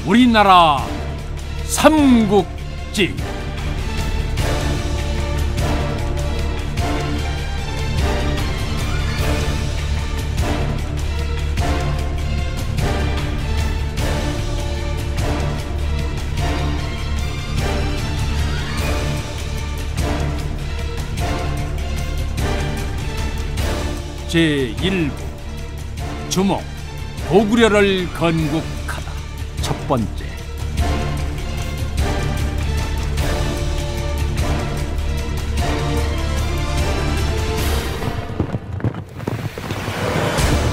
우리나라 삼국지. 제1부 주몽 고구려를 건국하다. 첫 번째.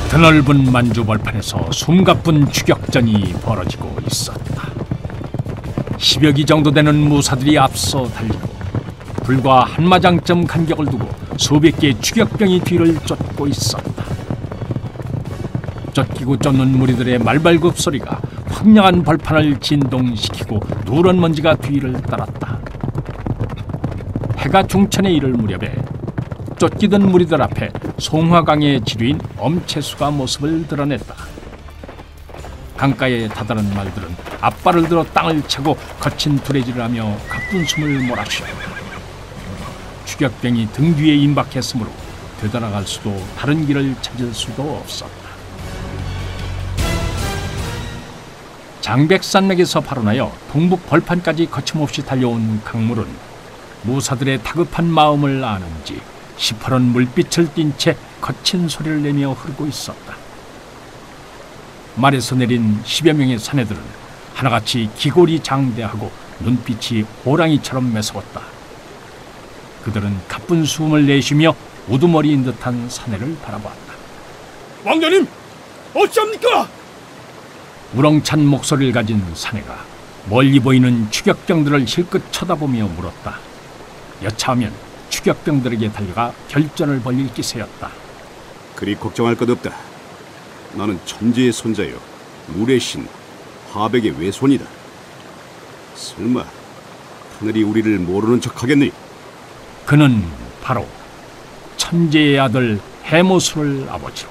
드넓은 만주 벌판에서 숨가쁜 추격전이 벌어지고 있었다. 10여 기 정도 되는 무사들이 앞서 달리고 불과 한마장쯤 간격을 두고 수백 개의 추격병이 뒤를 쫓고 있었다. 쫓기고 쫓는 무리들의 말발굽 소리가 황량한 벌판을 진동시키고 누런 먼지가 뒤를 따랐다. 해가 중천에 이를 무렵에 쫓기던 무리들 앞에 송화강의 지류인 엄체수가 모습을 드러냈다. 강가에 다다른 말들은 앞발을 들어 땅을 차고 거친 두레질을 하며 가쁜 숨을 몰아쉬었다. 추격병이 등 뒤에 임박했으므로 되돌아갈 수도 다른 길을 찾을 수도 없었다. 장백산맥에서 발원하여 동북 벌판까지 거침없이 달려온 강물은 무사들의 다급한 마음을 아는지 시퍼런 물빛을 띤 채 거친 소리를 내며 흐르고 있었다. 말에서 내린 10여 명의 사내들은 하나같이 기골이 장대하고 눈빛이 호랑이처럼 매서웠다. 그들은 가쁜 숨을 내쉬며 우두머리인 듯한 사내를 바라보았다. 왕자님, 어찌합니까? 우렁찬 목소리를 가진 사내가 멀리 보이는 추격병들을 실끝 쳐다보며 물었다. 여차하면 추격병들에게 달려가 결전을 벌일 기세였다. 그리 걱정할 것 없다. 나는 천재의 손자요, 물의 신 화백의 외손이다. 설마 하늘이 우리를 모르는 척하겠니? 그는 바로 천재의 아들 해모수를 아버지로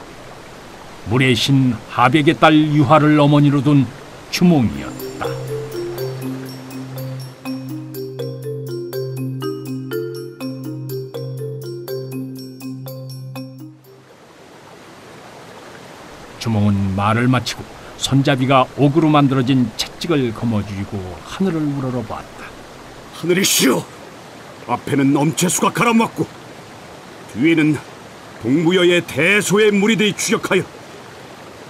물의 신 하백의 딸 유화를 어머니로 둔 주몽이었다. 주몽은 말을 마치고 손잡이가 옥으로 만들어진 채찍을 거머쥐고 하늘을 우러러보았다. 하늘이시여, 앞에는 엄체수가 가라앉고 뒤에는 동부여의 대소의 무리들이 추격하여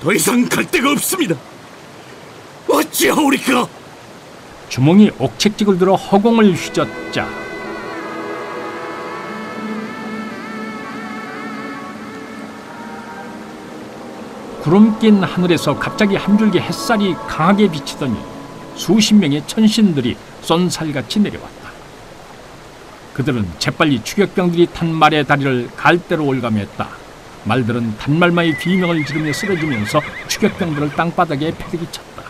더 이상 갈 데가 없습니다. 어찌하오리까? 주몽이 옥채찍을 들어 허공을 휘젓자 구름 낀 하늘에서 갑자기 한 줄기 햇살이 강하게 비치더니 수십 명의 천신들이 쏜살같이 내려왔다. 그들은 재빨리 추격병들이 탄 말의 다리를 갈대로 올가맸다. 말들은 단말마의 비명을 지르며 쓰러지면서 추격병들을 땅바닥에 패대기쳤다.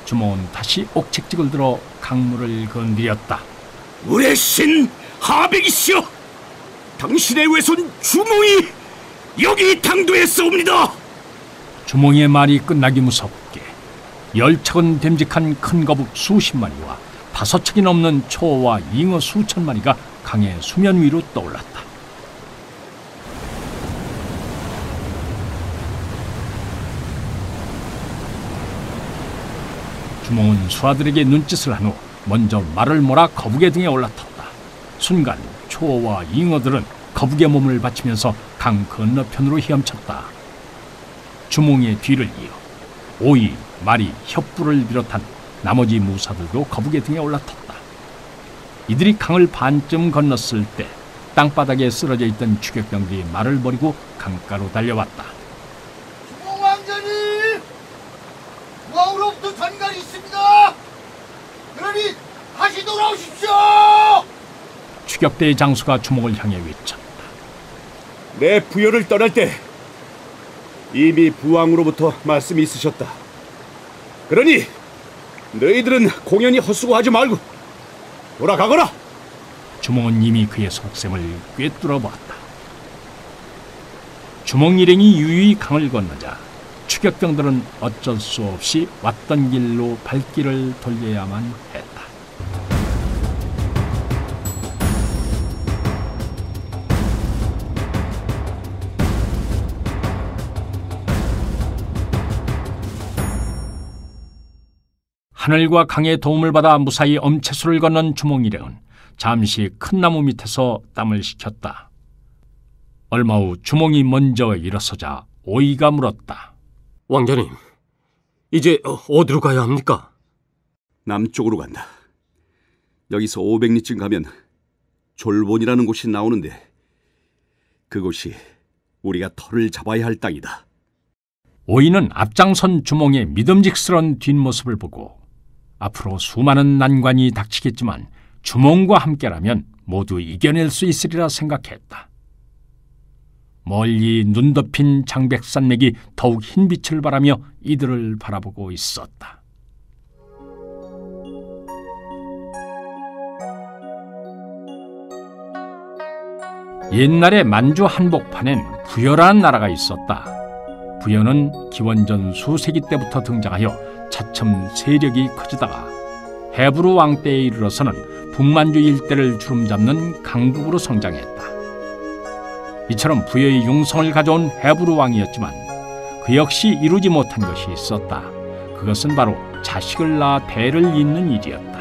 주몽은 다시 옥채찍을 들어 강물을 건드렸다. 물의 신 하백이시여, 당신의 외손 주몽이 여기 당도에 싸웁니다. 주몽이의 말이 끝나기 무섭게 10척은 됨직한 큰 거북 수십 마리와 5척이 넘는 초와 잉어 수천 마리가 강의 수면 위로 떠올랐다. 주몽은 수하들에게 눈짓을 한 후 먼저 말을 몰아 거북의 등에 올라탔다. 순간 초와 잉어들은 거북의 몸을 받치면서 강 건너편으로 헤엄쳤다. 주몽이의 뒤를 이어 오이, 마리, 협부를 비롯한 나머지 무사들도 거북의 등에 올라탔다. 이들이 강을 반쯤 건넜을 때 땅바닥에 쓰러져 있던 추격병들이 말을 버리고 강가로 달려왔다. 주몽 왕자님, 중앙으로부터 전갈이 있습니다. 그러니 다시 돌아오십시오. 추격대의 장수가 주몽을 향해 외쳤다. 내 부여를 떠날 때 이미 부왕으로부터 말씀이 있으셨다. 그러니 너희들은 공연히 헛수고하지 말고 돌아가거라. 주몽은 이미 그의 속셈을 꿰뚫어 보았다. 주몽 일행이 유유히 강을 건너자 추격병들은 어쩔 수 없이 왔던 길로 발길을 돌려야만 했다. 하늘과 강의 도움을 받아 무사히 엄채수를 건넌 주몽 일행은 잠시 큰 나무 밑에서 땀을 식혔다. 얼마 후 주몽이 먼저 일어서자 오이가 물었다. 왕자님, 이제 어디로 가야 합니까? 남쪽으로 간다. 여기서 500리쯤 가면 졸본이라는 곳이 나오는데 그곳이 우리가 털을 잡아야 할 땅이다. 오이는 앞장선 주몽의 믿음직스러운 뒷모습을 보고 앞으로 수많은 난관이 닥치겠지만 주몽과 함께라면 모두 이겨낼 수 있으리라 생각했다. 멀리 눈 덮인 장백산맥이 더욱 흰 빛을 발하며 이들을 바라보고 있었다. 옛날에 만주 한복판엔 부여라는 나라가 있었다. 부여는 기원전 수세기 때부터 등장하여 차츰 세력이 커지다가 헤브루 왕 때에 이르러서는 북만주 일대를 주름잡는 강국으로 성장했다. 이처럼 부여의 융성을 가져온 헤브루 왕이었지만 그 역시 이루지 못한 것이 있었다. 그것은 바로 자식을 낳아 대를 잇는 일이었다.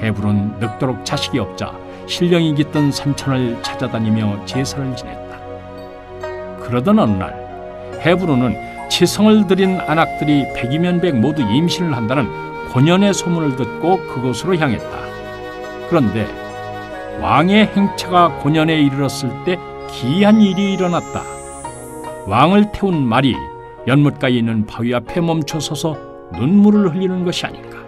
헤브루는 늙도록 자식이 없자 신령이 깃든 산천을 찾아다니며 제사를 지냈다. 그러던 어느 날 헤브루는 치성을 들인 안악들이 100이면 100 모두 임신을 한다는 고년의 소문을 듣고 그곳으로 향했다. 그런데 왕의 행차가 고년에 이르렀을 때 기이한 일이 일어났다. 왕을 태운 말이 연못가에 있는 바위 앞에 멈춰서서 눈물을 흘리는 것이 아닌가.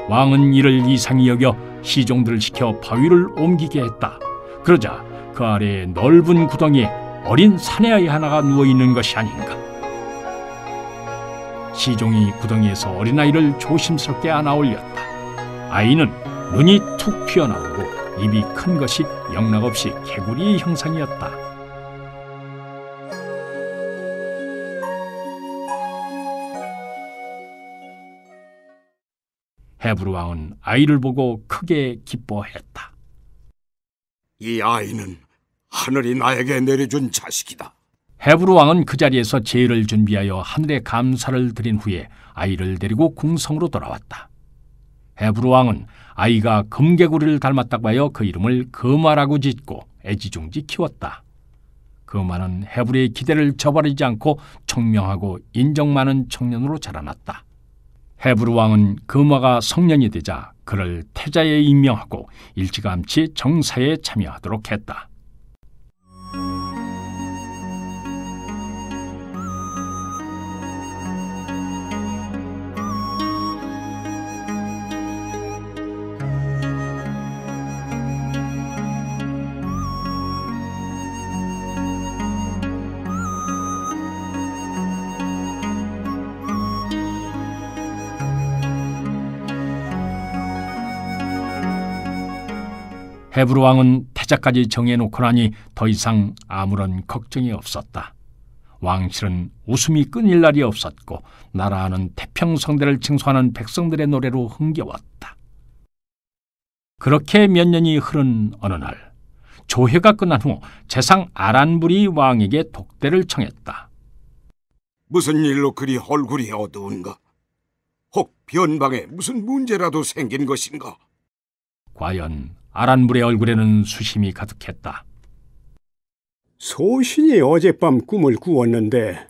왕은 이를 이상히 여겨 시종들을 시켜 바위를 옮기게 했다. 그러자 그 아래에 넓은 구덩이에 어린 사내아이 하나가 누워있는 것이 아닌가. 시종이 구덩이에서 어린아이를 조심스럽게 안아 올렸다. 아이는 눈이 툭 튀어나오고 입이 큰 것이 영락없이 개구리의 형상이었다. 헤브루 왕은 아이를 보고 크게 기뻐했다. 이 아이는 하늘이 나에게 내려준 자식이다. 헤브루 왕은 그 자리에서 제의를 준비하여 하늘에 감사를 드린 후에 아이를 데리고 궁성으로 돌아왔다. 헤브루 왕은 아이가 금개구리를 닮았다고 하여 그 이름을 금화라고 짓고 애지중지 키웠다. 금화는 헤브루의 기대를 저버리지 않고 청명하고 인정 많은 청년으로 자라났다. 헤브루 왕은 금화가 성년이 되자 그를 태자에 임명하고 일찌감치 정사에 참여하도록 했다. 헤브루 왕은 태자까지 정해놓고 나니 더 이상 아무런 걱정이 없었다. 왕실은 웃음이 끊일 날이 없었고 나라는 태평성대를 칭송하는 백성들의 노래로 흥겨웠다. 그렇게 몇 년이 흐른 어느 날 조회가 끝난 후 재상 아란불이 왕에게 독대를 청했다. 무슨 일로 그리 얼굴이 어두운가? 혹 변방에 무슨 문제라도 생긴 것인가? 과연 아란불의 얼굴에는 수심이 가득했다. 소신이 어젯밤 꿈을 꾸었는데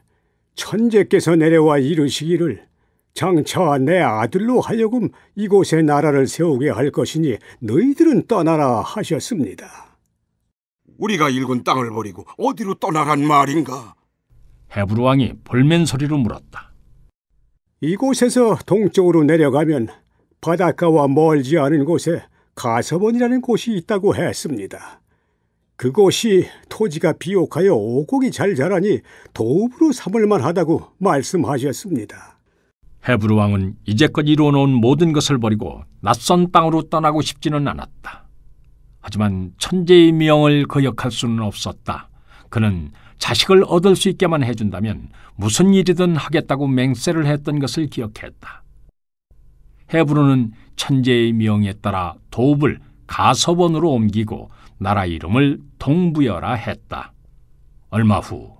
천재께서 내려와 이르시기를 장차 내 아들로 하여금 이곳에 나라를 세우게 할 것이니 너희들은 떠나라 하셨습니다. 우리가 일군 땅을 버리고 어디로 떠나란 말인가? 헤브루 왕이 볼멘 소리로 물었다. 이곳에서 동쪽으로 내려가면 바닷가와 멀지 않은 곳에 가서원이라는 곳이 있다고 했습니다. 그곳이 토지가 비옥하여 오곡이 잘 자라니 도읍으로 삼을만 하다고 말씀하셨습니다. 헤브루 왕은 이제껏 이루어놓은 모든 것을 버리고 낯선 땅으로 떠나고 싶지는 않았다. 하지만 천재의 명을 거역할 수는 없었다. 그는 자식을 얻을 수 있게만 해준다면 무슨 일이든 하겠다고 맹세를 했던 것을 기억했다. 헤브론은 천재의 명에 따라 도읍을 가서원으로 옮기고 나라 이름을 동부여라 했다. 얼마 후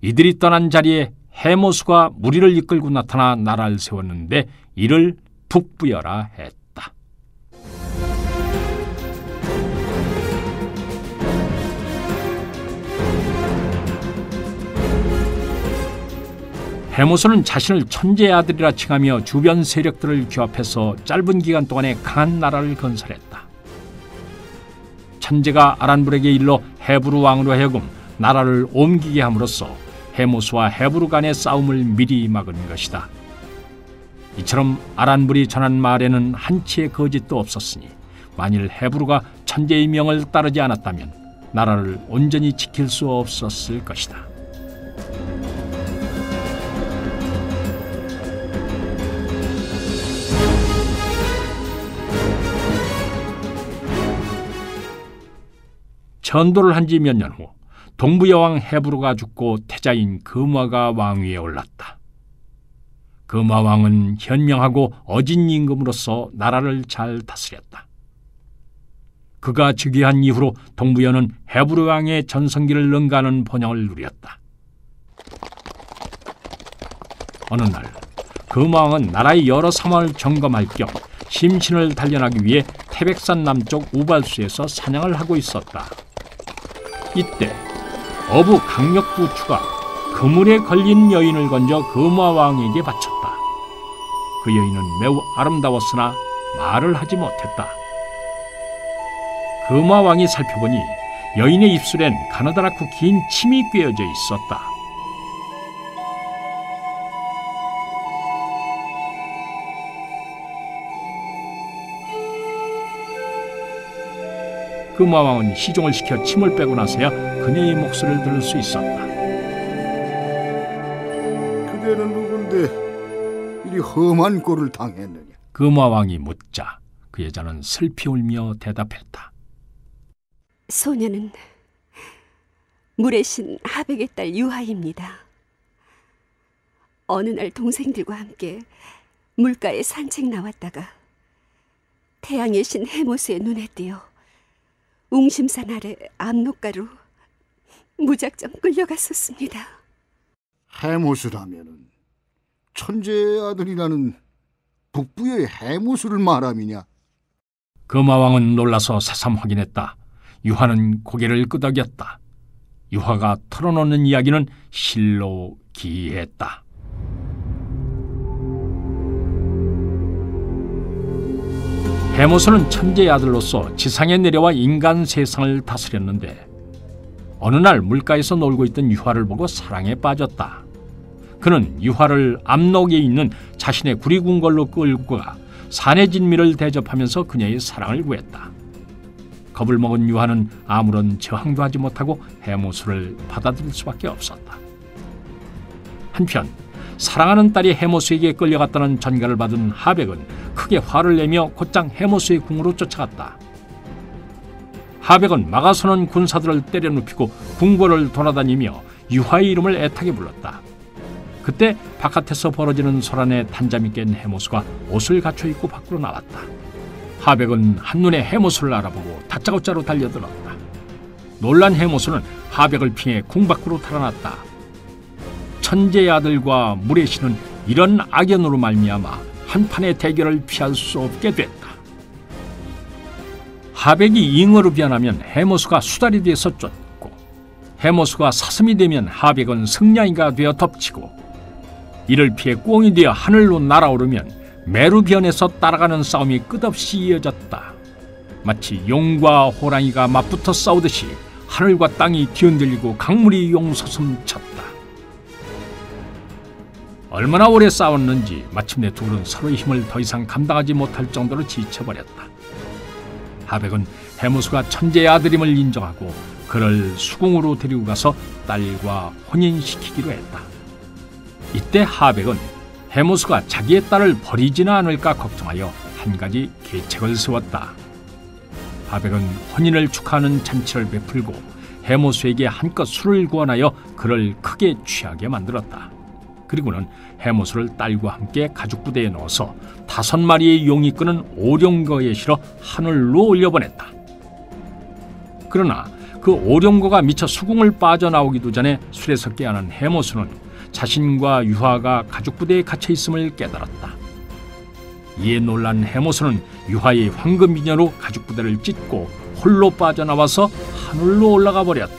이들이 떠난 자리에 해모수가 무리를 이끌고 나타나 나라를 세웠는데 이를 북부여라 했다. 해모수는 자신을 천재의 아들이라 칭하며 주변 세력들을 규합해서 짧은 기간 동안에 강한 나라를 건설했다. 천재가 아란불에게 일러 헤브루 왕으로 하여금 나라를 옮기게 함으로써 해모수와 헤브루 간의 싸움을 미리 막은 것이다. 이처럼 아란불이 전한 말에는 한치의 거짓도 없었으니 만일 헤브루가 천재의 명을 따르지 않았다면 나라를 온전히 지킬 수 없었을 것이다. 전도를 한 지 몇 년 후 동부 여왕 헤브루가 죽고 태자인 금화가 왕위에 올랐다. 금화 왕은 현명하고 어진 임금으로서 나라를 잘 다스렸다. 그가 즉위한 이후로 동부여는 헤브루 왕의 전성기를 능가하는 번영을 누렸다. 어느 날 금화 왕은 나라의 여러 상황을 점검할 겸 심신을 단련하기 위해 태백산 남쪽 우발수에서 사냥을 하고 있었다. 이때 어부 강력부추가 그물에 걸린 여인을 건져 금화왕에게 바쳤다. 그 여인은 매우 아름다웠으나 말을 하지 못했다. 금화왕이 살펴보니 여인의 입술엔 가느다랗고 긴 침이 꿰어져 있었다. 금화왕은 시종을 시켜 침을 빼고 나서야 그녀의 목소리를 들을 수 있었다. 그대는 누군데 이리 험한 꼴을 당했느냐? 금화왕이 묻자 그 여자는 슬피 울며 대답했다. 소녀는 물의 신 하백의 딸 유하입니다. 어느 날 동생들과 함께 물가에 산책 나왔다가 태양의 신 해모수의 눈에 띄어 웅심산 아래 압록가로 무작정 끌려갔었습니다. 해모수라면은 천재의 아들이라는 북부의 해모수를 말함이냐? 금화왕은 놀라서 새삼 확인했다. 유하는 고개를 끄덕였다. 유하가 털어놓는 이야기는 실로 기이했다. 해모수는 천재의 아들로서 지상에 내려와 인간 세상을 다스렸는데 어느 날 물가에서 놀고 있던 유하를 보고 사랑에 빠졌다. 그는 유하를 압록에 있는 자신의 구리궁궐로 끌고 가 산의 진미를 대접하면서 그녀의 사랑을 구했다. 겁을 먹은 유하는 아무런 저항도 하지 못하고 해모수를 받아들일 수밖에 없었다. 한편 사랑하는 딸이 해모수에게 끌려갔다는 전가를 받은 하백은 크게 화를 내며 곧장 해모수의 궁으로 쫓아갔다. 하백은 막아서는 군사들을 때려눕히고 궁궐을 돌아다니며 유하의 이름을 애타게 불렀다. 그때 바깥에서 벌어지는 소란에 단잠이 깬 해모수가 옷을 갖춰 입고 밖으로 나왔다. 하백은 한눈에 해모수를 알아보고 다짜고짜로 달려들었다. 놀란 해모수는 하백을 피해 궁 밖으로 달아났다. 천재의 아들과 물의 신은 이런 악연으로 말미암아 한판의 대결을 피할 수 없게 됐다. 하백이 잉어로 변하면 해모수가 수달이 되어서 쫓고 해모수가 사슴이 되면 하백은 승냥이가 되어 덮치고 이를 피해 꿩이 되어 하늘로 날아오르면 매로 변해서 따라가는 싸움이 끝없이 이어졌다. 마치 용과 호랑이가 맞붙어 싸우듯이 하늘과 땅이 뒤흔들리고 강물이 용솟음쳤다. 얼마나 오래 싸웠는지 마침내 둘은 서로의 힘을 더 이상 감당하지 못할 정도로 지쳐버렸다. 하백은 해모수가 천재의 아들임을 인정하고 그를 수궁으로 데리고 가서 딸과 혼인시키기로 했다. 이때 하백은 해모수가 자기의 딸을 버리지는 않을까 걱정하여 한 가지 계책을 세웠다. 하백은 혼인을 축하하는 잔치를 베풀고 해모수에게 한껏 술을 구원하여 그를 크게 취하게 만들었다. 그리고는 해모수를 딸과 함께 가죽부대에 넣어서 5마리의 용이 끄는 오룡거에 실어 하늘로 올려보냈다. 그러나 그 오룡거가 미처 수궁을 빠져나오기도 전에 술에서 깨어난 해모수는 자신과 유화가 가죽부대에 갇혀 있음을 깨달았다. 이에 놀란 해모수는 유화의 황금미녀로 가죽부대를 찢고 홀로 빠져나와서 하늘로 올라가 버렸다.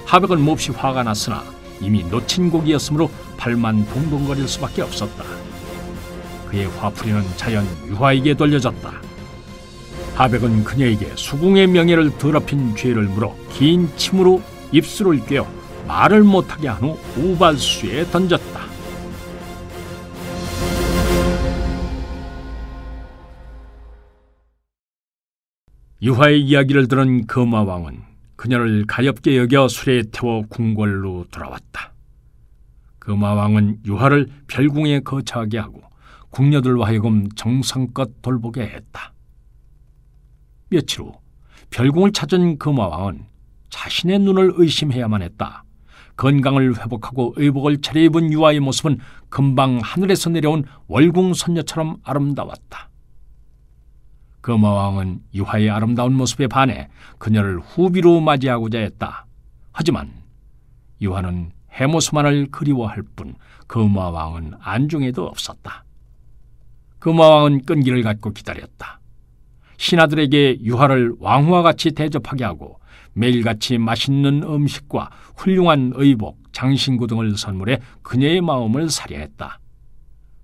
하백은 몹시 화가 났으나 이미 놓친 곡이었으므로 발만 동동거릴 수밖에 없었다. 그의 화풀이는 자연 유화에게 돌려졌다. 하백은 그녀에게 수궁의 명예를 더럽힌 죄를 물어 긴 침으로 입술을 꿰어 말을 못하게 한 후 우발수에 던졌다. 유화의 이야기를 들은 금화왕은 그녀를 가엾게 여겨 술에 태워 궁궐로 돌아왔다. 금화왕은 유화를 별궁에 거처하게 하고 궁녀들로 하여금 정성껏 돌보게 했다. 며칠 후 별궁을 찾은 금화왕은 자신의 눈을 의심해야만 했다. 건강을 회복하고 의복을 차려입은 유화의 모습은 금방 하늘에서 내려온 월궁 선녀처럼 아름다웠다. 금화왕은 유화의 아름다운 모습에 반해 그녀를 후비로 맞이하고자 했다. 하지만 유화는 해모수만을 그리워할 뿐 금화왕은 안중에도 없었다. 금화왕은 끈기를 갖고 기다렸다. 신하들에게 유화를 왕후와 같이 대접하게 하고 매일같이 맛있는 음식과 훌륭한 의복, 장신구 등을 선물해 그녀의 마음을 살해했다.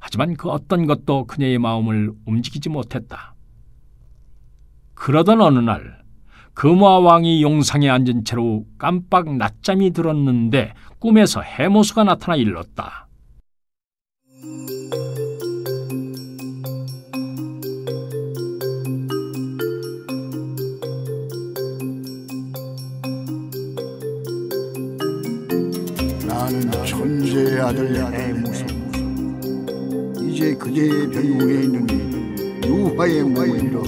하지만 그 어떤 것도 그녀의 마음을 움직이지 못했다. 그러던 어느 날 금화왕이 용상에 앉은 채로 깜빡 낮잠이 들었는데 꿈에서 해모수가 나타나 일렀다. 나는 천재의 아들 해모수. 이제 그대의 별궁에 있는 유화의 몸을 밀어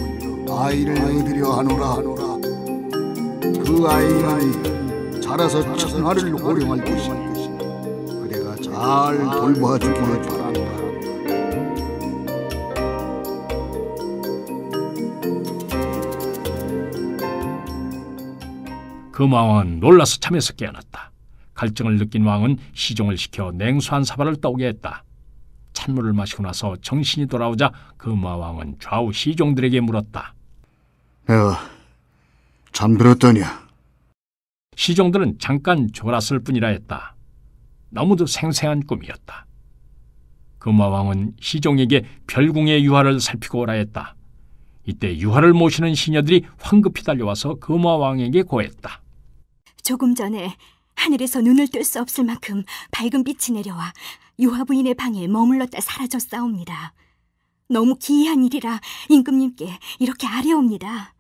아이를 얻으려 하노라. 그 아이는 자라서 천하를 호령할 것이니 그대가 잘 돌봐주길 바란다. 금화왕은 놀라서 잠에서 깨어났다. 갈증을 느낀 왕은 시종을 시켜 냉수 한 사발을 떠오게 했다. 찬물을 마시고 나서 정신이 돌아오자 금화왕은 좌우 시종들에게 물었다. 내가 잠들었더냐? 시종들은 잠깐 졸았을 뿐이라 했다. 너무도 생생한 꿈이었다. 금화왕은 시종에게 별궁의 유화를 살피고 오라 했다. 이때 유화를 모시는 시녀들이 황급히 달려와서 금화왕에게 고했다. 조금 전에 하늘에서 눈을 뜰 수 없을 만큼 밝은 빛이 내려와 유화 부인의 방에 머물렀다 사라졌사옵니다. 너무 기이한 일이라 임금님께 이렇게 아뢰옵니다.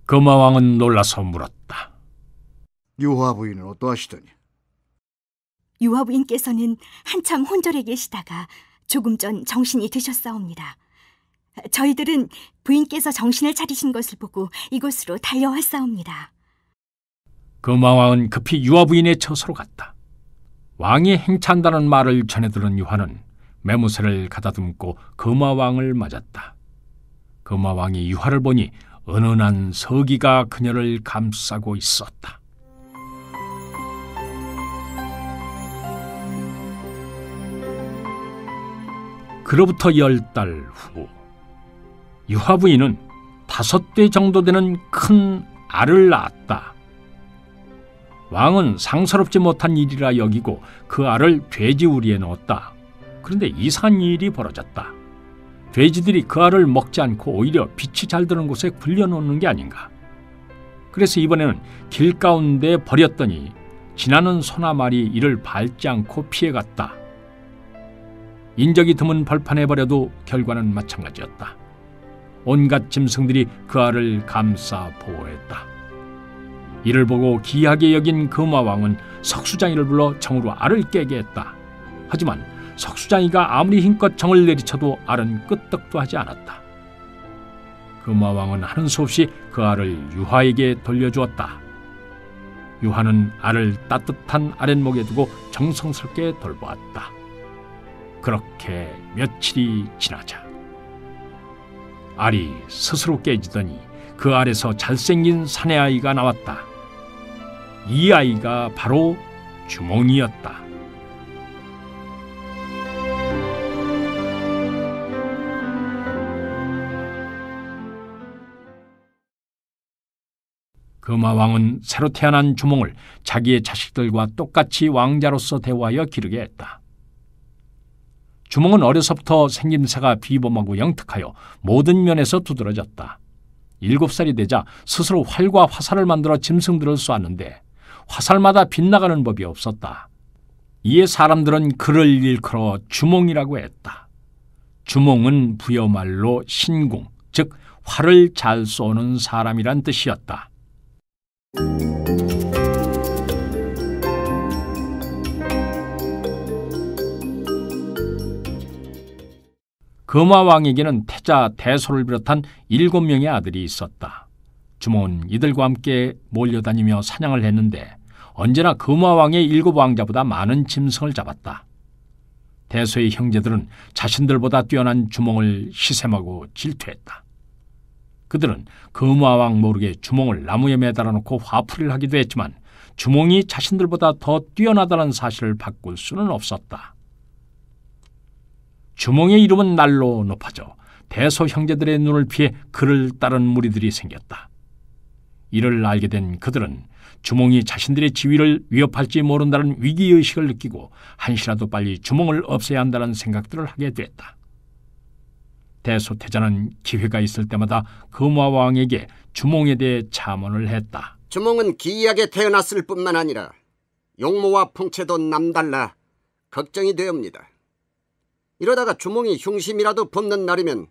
금화왕은 놀라서 물었다. 유화 부인은 어떠하시더냐? 유화 부인께서는 한참 혼절해 계시다가 조금 전 정신이 드셨사옵니다. 저희들은 부인께서 정신을 차리신 것을 보고 이곳으로 달려왔사옵니다. 금화왕은 급히 유화 부인의 처소로 갔다. 왕이 행차한다는 말을 전해 들은 유화는 매무새를 가다듬고 금화왕을 맞았다. 금화왕이 유화를 보니 은은한 서기가 그녀를 감싸고 있었다. 그로부터 10달 후 유화 부인은 5대 정도 되는 큰 알을 낳았다. 왕은 상서롭지 못한 일이라 여기고 그 알을 돼지 우리에 넣었다. 그런데 이상한 일이 벌어졌다. 돼지들이 그 알을 먹지 않고 오히려 빛이 잘 드는 곳에 굴려놓는 게 아닌가. 그래서 이번에는 길가운데 버렸더니 지나는 소나 말이 이를 밟지 않고 피해갔다. 인적이 드문 벌판에 버려도 결과는 마찬가지였다. 온갖 짐승들이 그 알을 감싸 보호했다. 이를 보고 기이하게 여긴 금화왕은 석수장이를 불러 정으로 알을 깨게 했다. 하지만 석수장이가 아무리 힘껏 정을 내리쳐도 알은 끄떡도 하지 않았다. 금화왕은 하는 수 없이 그 알을 유화에게 돌려주었다. 유화는 알을 따뜻한 아랫목에 두고 정성스럽게 돌보았다. 그렇게 며칠이 지나자 알이 스스로 깨지더니 그 알에서 잘생긴 사내아이가 나왔다. 이 아이가 바로 주몽이었다. 금화왕은 새로 태어난 주몽을 자기의 자식들과 똑같이 왕자로서 대우하여 기르게 했다. 주몽은 어려서부터 생김새가 비범하고 영특하여 모든 면에서 두드러졌다. 7살이 되자 스스로 활과 화살을 만들어 짐승들을 쏘았는데 화살마다 빗나가는 법이 없었다. 이에 사람들은 그를 일컬어 주몽이라고 했다. 주몽은 부여말로 신궁, 즉 활을 잘 쏘는 사람이란 뜻이었다. 금화왕에게는 태자, 대소를 비롯한 7명의 아들이 있었다. 주몽은 이들과 함께 몰려다니며 사냥을 했는데 언제나 금화왕의 7왕자보다 많은 짐승을 잡았다. 대소의 형제들은 자신들보다 뛰어난 주몽을 시샘하고 질투했다. 그들은 금화왕 모르게 주몽을 나무에 매달아 놓고 화풀이를 하기도 했지만 주몽이 자신들보다 더 뛰어나다는 사실을 바꿀 수는 없었다. 주몽의 이름은 날로 높아져 대소 형제들의 눈을 피해 그를 따른 무리들이 생겼다. 이를 알게 된 그들은 주몽이 자신들의 지위를 위협할지 모른다는 위기의식을 느끼고 한시라도 빨리 주몽을 없애야 한다는 생각들을 하게 됐다. 대소태자는 기회가 있을 때마다 금화왕에게 주몽에 대해 자문을 했다. 주몽은 기이하게 태어났을 뿐만 아니라 용모와 풍채도 남달라 걱정이 되옵니다. 이러다가 주몽이 흉심이라도 붙는 날이면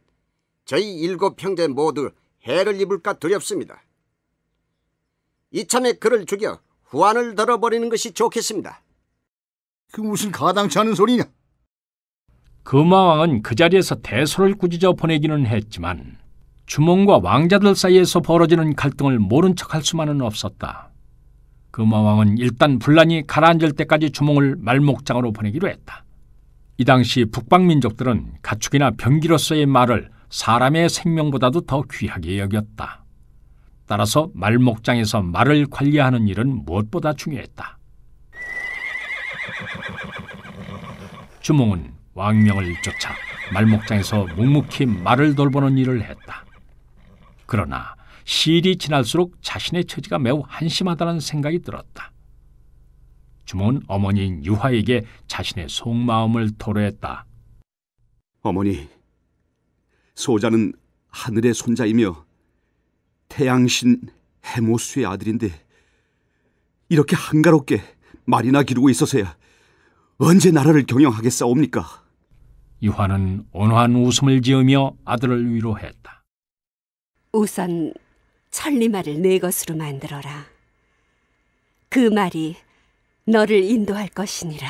저희 7 형제 모두 해를 입을까 두렵습니다. 이참에 그를 죽여 후환을 덜어버리는 것이 좋겠습니다. 그 무슨 가당치 않은 소리냐? 금화왕은 그 자리에서 대소를 꾸짖어 보내기는 했지만 주몽과 왕자들 사이에서 벌어지는 갈등을 모른 척할 수만은 없었다. 금화왕은 일단 분란이 가라앉을 때까지 주몽을 말목장으로 보내기로 했다. 이 당시 북방민족들은 가축이나 병기로서의 말을 사람의 생명보다도 더 귀하게 여겼다. 따라서 말목장에서 말을 관리하는 일은 무엇보다 중요했다. 주몽은 왕명을 쫓아 말목장에서 묵묵히 말을 돌보는 일을 했다. 그러나 시일이 지날수록 자신의 처지가 매우 한심하다는 생각이 들었다. 주몽은 어머니인 유화에게 자신의 속마음을 토로했다. 어머니, 소자는 하늘의 손자이며 태양신 해모수의 아들인데 이렇게 한가롭게 말이나 기르고 있어서야 언제 나라를 경영하겠사옵니까? 유화는 온화한 웃음을 지으며 아들을 위로했다. 우선 천리말을 내 것으로 만들어라. 그 말이 너를 인도할 것이니라.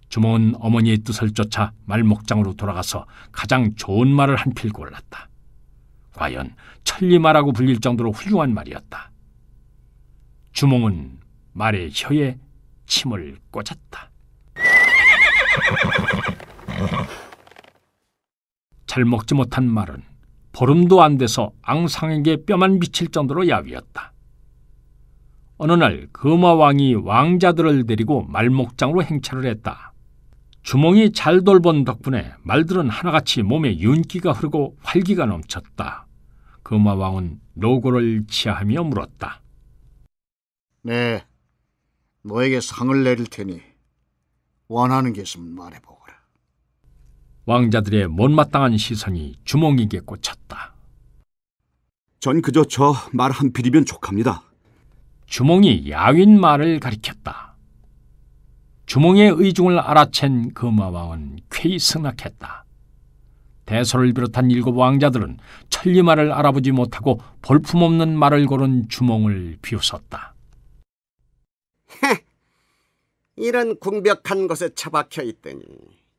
주몽은 어머니의 뜻을 쫓아 말목장으로 돌아가서 가장 좋은 말을 한 필 골랐다. 과연 천리말하고 불릴 정도로 훌륭한 말이었다. 주몽은 말의 혀에 침을 꽂았다. 잘 먹지 못한 말은 보름도 안 돼서 앙상에게 뼈만 비칠 정도로 야위었다. 어느 날 금화왕이 왕자들을 데리고 말목장으로 행차를 했다. 주몽이 잘 돌본 덕분에 말들은 하나같이 몸에 윤기가 흐르고 활기가 넘쳤다. 금화왕은 노고를 치하하며 물었다. 네, 너에게 상을 내릴 테니 원하는 게 있으면 말해보거라. 왕자들의 못마땅한 시선이 주몽에게 꽂혔다. 전 그저 저 말 한 필이면 족합니다. 주몽이 야윈 말을 가리켰다. 주몽의 의중을 알아챈 금화왕은 쾌히 승낙했다. 대소를 비롯한 7 왕자들은 천리말을 알아보지 못하고 볼품없는 말을 고른 주몽을 비웃었다. 이런 궁벽한 곳에 처박혀 있더니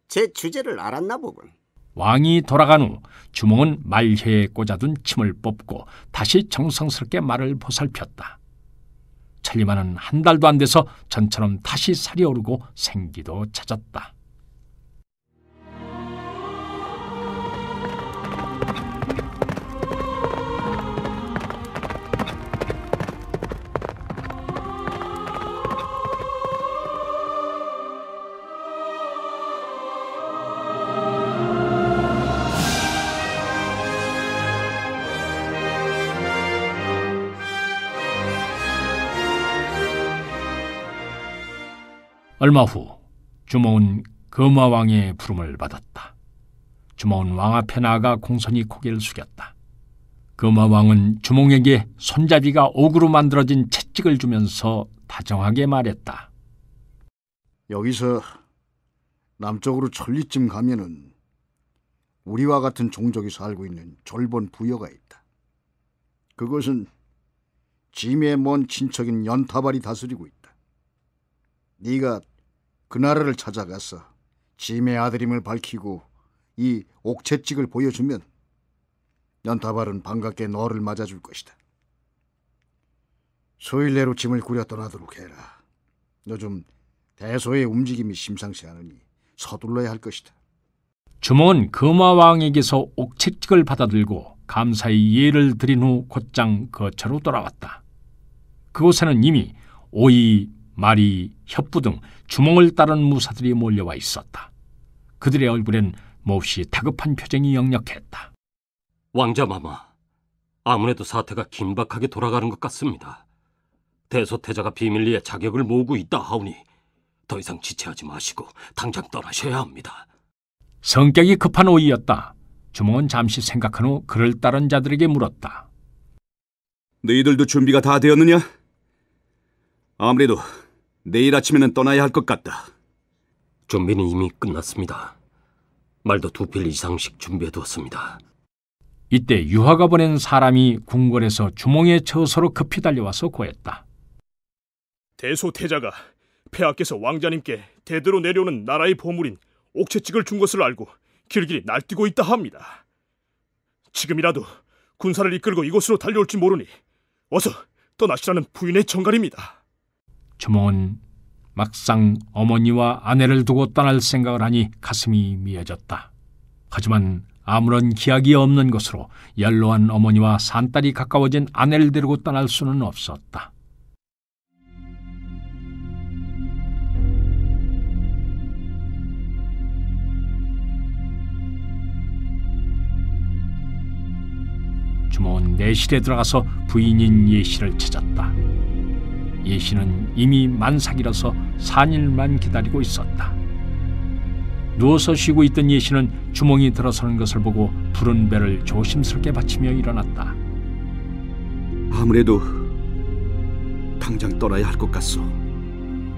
제 주제를 알았나 보군. 왕이 돌아간 후 주몽은 말혀에 꽂아둔 침을 뽑고 다시 정성스럽게 말을 보살폈다. 천리마는 한 달도 안 돼서 전처럼 다시 살이 오르고 생기도 찾았다. 얼마 후 주몽은 금화왕의 부름을 받았다. 주몽은 왕 앞에 나아가 공손히 고개를 숙였다. 금화왕은 주몽에게 손잡이가 옥으로 만들어진 채찍을 주면서 다정하게 말했다. 여기서 남쪽으로 천리쯤 가면은 우리와 같은 종족이 살고 있는 졸본 부여가 있다. 그것은 짐의 먼 친척인 연타발이 다스리고 있다. 네가 그 나라를 찾아가서 짐의 아들임을 밝히고 이 옥채찍을 보여주면 연타발은 반갑게 너를 맞아줄 것이다. 수일 내로 짐을 꾸려 떠나도록 해라. 요즘 대소의 움직임이 심상치 않으니 서둘러야 할 것이다. 주몽은 금화왕에게서 옥채찍을 받아들고 감사의 예를 드린 후 곧장 거처로 돌아왔다. 그곳에는 이미 오이, 마리, 협부 등 주몽을 따른 무사들이 몰려와 있었다. 그들의 얼굴엔 몹시 다급한 표정이 역력했다. 왕자마마, 아무래도 사태가 긴박하게 돌아가는 것 같습니다. 대소태자가 비밀리에 자격을 모으고 있다 하오니 더 이상 지체하지 마시고 당장 떠나셔야 합니다. 성격이 급한 오이였다. 주몽은 잠시 생각한 후 그를 따른 자들에게 물었다. 너희들도 준비가 다 되었느냐? 아무래도 내일 아침에는 떠나야 할 것 같다. 준비는 이미 끝났습니다. 말도 2필 이상씩 준비해두었습니다. 이때 유화가 보낸 사람이 궁궐에서 주몽의 처소로 급히 달려와서 고했다. 대소태자가 폐하께서 왕자님께 대대로 내려오는 나라의 보물인 옥채찍을 준 것을 알고 길길이 날뛰고 있다 합니다. 지금이라도 군사를 이끌고 이곳으로 달려올지 모르니 어서 떠나시라는 부인의 정갈입니다. 주몽은 막상 어머니와 아내를 두고 떠날 생각을 하니 가슴이 미어졌다. 하지만 아무런 기약이 없는 것으로 연로한 어머니와 산딸이 가까워진 아내를 데리고 떠날 수는 없었다. 주몽은 내실에 들어가서 부인인 예씨를 찾았다. 예씨는 이미 만삭이라서 4일만 기다리고 있었다. 누워서 쉬고 있던 예씨는 주몽이 들어서는 것을 보고 푸른 배를 조심스럽게 받치며 일어났다. 아무래도 당장 떠나야 할 것 같소.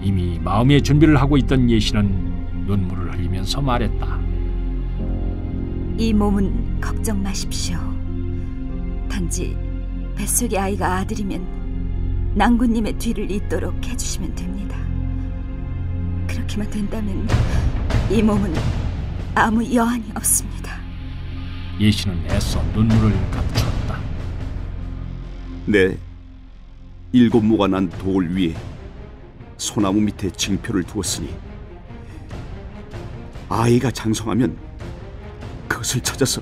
이미 마음의 준비를 하고 있던 예씨는 눈물을 흘리면서 말했다. 이 몸은 걱정 마십시오. 단지 뱃속의 아이가 아들이면 낭군님의 뒤를 잇도록 해주시면 됩니다. 그렇게만 된다면 이 몸은 아무 여한이 없습니다. 예씨는 애써 눈물을 감추었다. 내 7모가 난 돌 위에 소나무 밑에 징표를 두었으니 아이가 장성하면 그것을 찾아서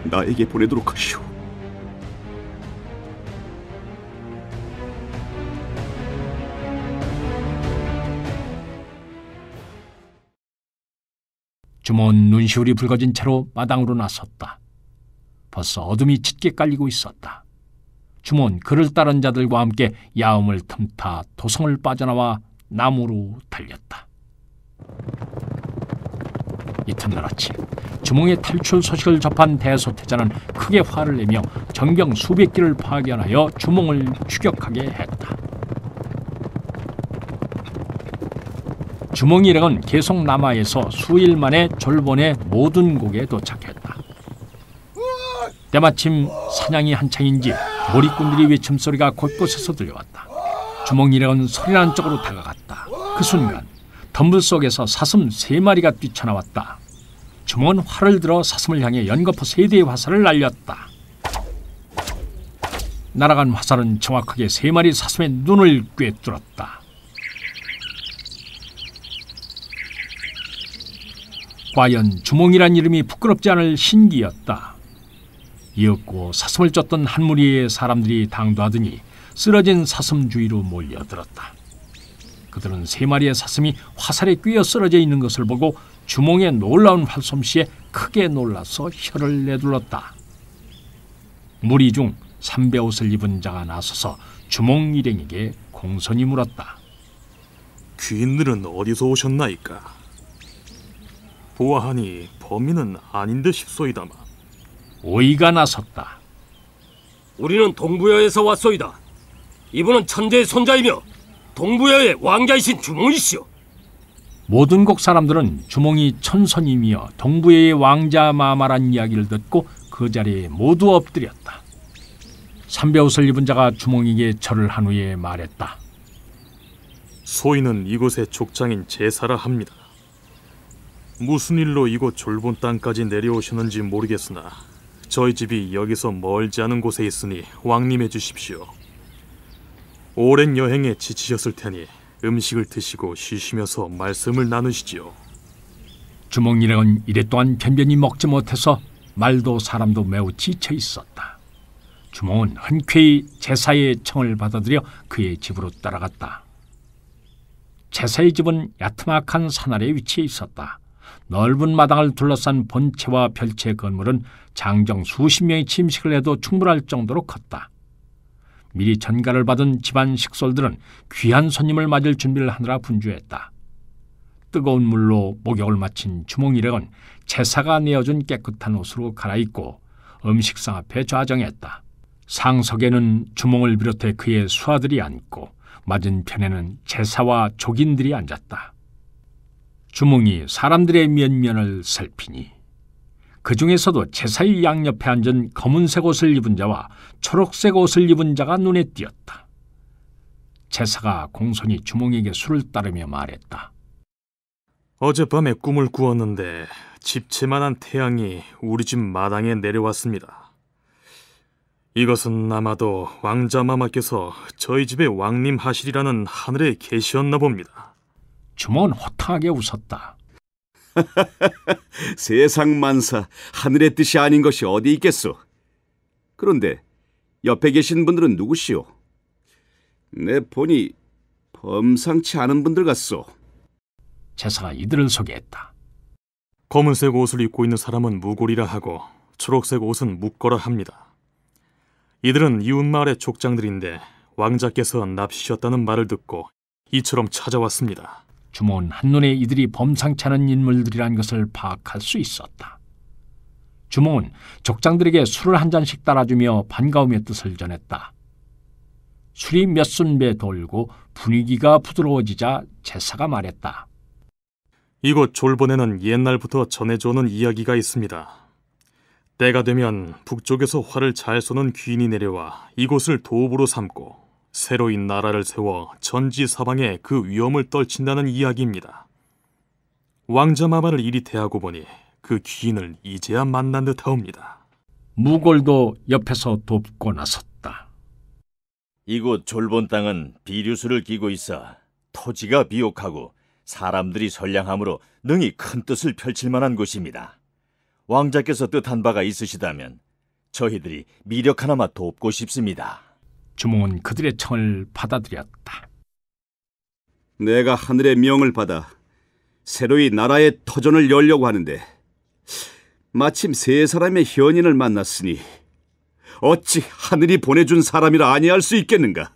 나에게 보내도록 하시오. 주몽은 눈시울이 붉어진 채로 마당으로 나섰다. 벌써 어둠이 짙게 깔리고 있었다. 주몽은 그를 따른 자들과 함께 야음을 틈타 도성을 빠져나와 나무로 달렸다. 이튿날 아침 주몽의 탈출 소식을 접한 대소태자는 크게 화를 내며 전경 수백 기를 파견하여 주몽을 추격하게 했다. 주몽 일행은 계속 남하에서 수일 만에 졸본의 모든 곳에 도착했다. 때마침 사냥이 한창인지 몰입꾼들이 외침소리가 곳곳에서 들려왔다. 주몽 일행은 소리나는 쪽으로 다가갔다. 그 순간 덤불 속에서 사슴 3마리가 뛰쳐나왔다. 주몽은 활을 들어 사슴을 향해 연거푸 3대의 화살을 날렸다. 날아간 화살은 정확하게 3마리 사슴의 눈을 꿰뚫었다. 과연 주몽이란 이름이 부끄럽지 않을 신기였다. 이윽고 사슴을 쫓던 한 무리의 사람들이 당도하더니 쓰러진 사슴 주위로 몰려들었다. 그들은 3마리의 사슴이 화살에 꿰어 쓰러져 있는 것을 보고 주몽의 놀라운 활솜씨에 크게 놀라서 혀를 내둘렀다. 무리 중 삼배옷을 입은 자가 나서서 주몽 일행에게 공손히 물었다. 귀인들은 어디서 오셨나이까? 보아하니 범인은 아닌 듯 싶소이다만. 오이가 나섰다. 우리는 동부여에서 왔소이다. 이분은 천재의 손자이며 동부여의 왕자이신 주몽이시오. 모든 곡 사람들은 주몽이 천선이며 동부의 왕자 마마란 이야기를 듣고 그 자리에 모두 엎드렸다. 삼배옷을 입은 자가 주몽에게 절을 한 후에 말했다. 소인은 이곳의 족장인 제사라 합니다. 무슨 일로 이곳 졸본 땅까지 내려오셨는지 모르겠으나 저희 집이 여기서 멀지 않은 곳에 있으니 왕림해 주십시오. 오랜 여행에 지치셨을 테니 음식을 드시고 쉬시면서 말씀을 나누시지요. 주몽 일행은 이랫동안 변변히 먹지 못해서 말도 사람도 매우 지쳐 있었다. 주몽은 흔쾌히 제사의 청을 받아들여 그의 집으로 따라갔다. 제사의 집은 야트막한 산 아래 위치해 있었다. 넓은 마당을 둘러싼 본체와 별채 건물은 장정 수십 명이 침식을 해도 충분할 정도로 컸다. 미리 전가를 받은 집안 식솔들은 귀한 손님을 맞을 준비를 하느라 분주했다. 뜨거운 물로 목욕을 마친 주몽 일행은 제사가 내어준 깨끗한 옷으로 갈아입고 음식상 앞에 좌정했다. 상석에는 주몽을 비롯해 그의 수하들이 앉고 맞은편에는 제사와 족인들이 앉았다. 주몽이 사람들의 면면을 살피니 그 중에서도 제사의 양옆에 앉은 검은색 옷을 입은 자와 초록색 옷을 입은 자가 눈에 띄었다. 제사가 공손히 주몽에게 술을 따르며 말했다. 어젯밤에 꿈을 꾸었는데 집채만한 태양이 우리 집 마당에 내려왔습니다. 이것은 아마도 왕자마마께서 저희 집에 왕림하시리라는 하늘의 계시였나 봅니다. 주몽은 호탕하게 웃었다. 세상 만사, 하늘의 뜻이 아닌 것이 어디 있겠소? 그런데 옆에 계신 분들은 누구시오? 내 보니 범상치 않은 분들 같소. 제사가 이들을 소개했다. 검은색 옷을 입고 있는 사람은 무골이라 하고 초록색 옷은 묵거라 합니다. 이들은 이웃마을의 족장들인데 왕자께서 납시셨다는 말을 듣고 이처럼 찾아왔습니다. 주몽은 한눈에 이들이 범상치 않은 인물들이란 것을 파악할 수 있었다. 주몽은 족장들에게 술을 한 잔씩 따라주며 반가움의 뜻을 전했다. 술이 몇 순배 돌고 분위기가 부드러워지자 제사가 말했다. 이곳 졸본에는 옛날부터 전해져오는 이야기가 있습니다. 때가 되면 북쪽에서 활을 잘 쏘는 귀인이 내려와 이곳을 도읍으로 삼고 새로인 나라를 세워 전지사방에 그 위험을 떨친다는 이야기입니다. 왕자마마를 이리 대하고 보니 그 귀인을 이제야 만난 듯하옵니다. 무골도 옆에서 돕고 나섰다. 이곳 졸본 땅은 비류수를 끼고 있어 토지가 비옥하고 사람들이 선량하므로 능히 큰 뜻을 펼칠 만한 곳입니다. 왕자께서 뜻한 바가 있으시다면 저희들이 미력 하나만 돕고 싶습니다. 주몽은 그들의 청을 받아들였다. 내가 하늘의 명을 받아 새로이 나라의 터전을 열려고 하는데 마침 세 사람의 현인을 만났으니 어찌 하늘이 보내준 사람이라 아니할 수 있겠는가?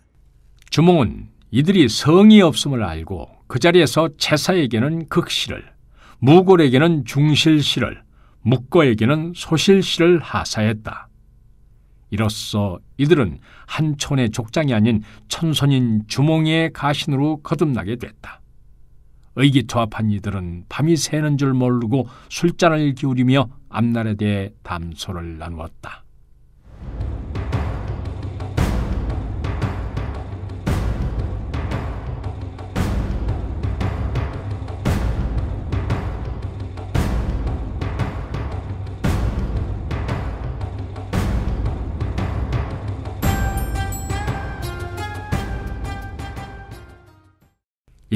주몽은 이들이 성이 없음을 알고 그 자리에서 제사에게는 극시를, 무골에게는 중실시를, 묵거에게는 소실시를 하사했다. 이로써 이들은 한 촌의 족장이 아닌 천손인 주몽의 가신으로 거듭나게 됐다. 의기투합한 이들은 밤이 새는 줄 모르고 술잔을 기울이며 앞날에 대해 담소를 나누었다.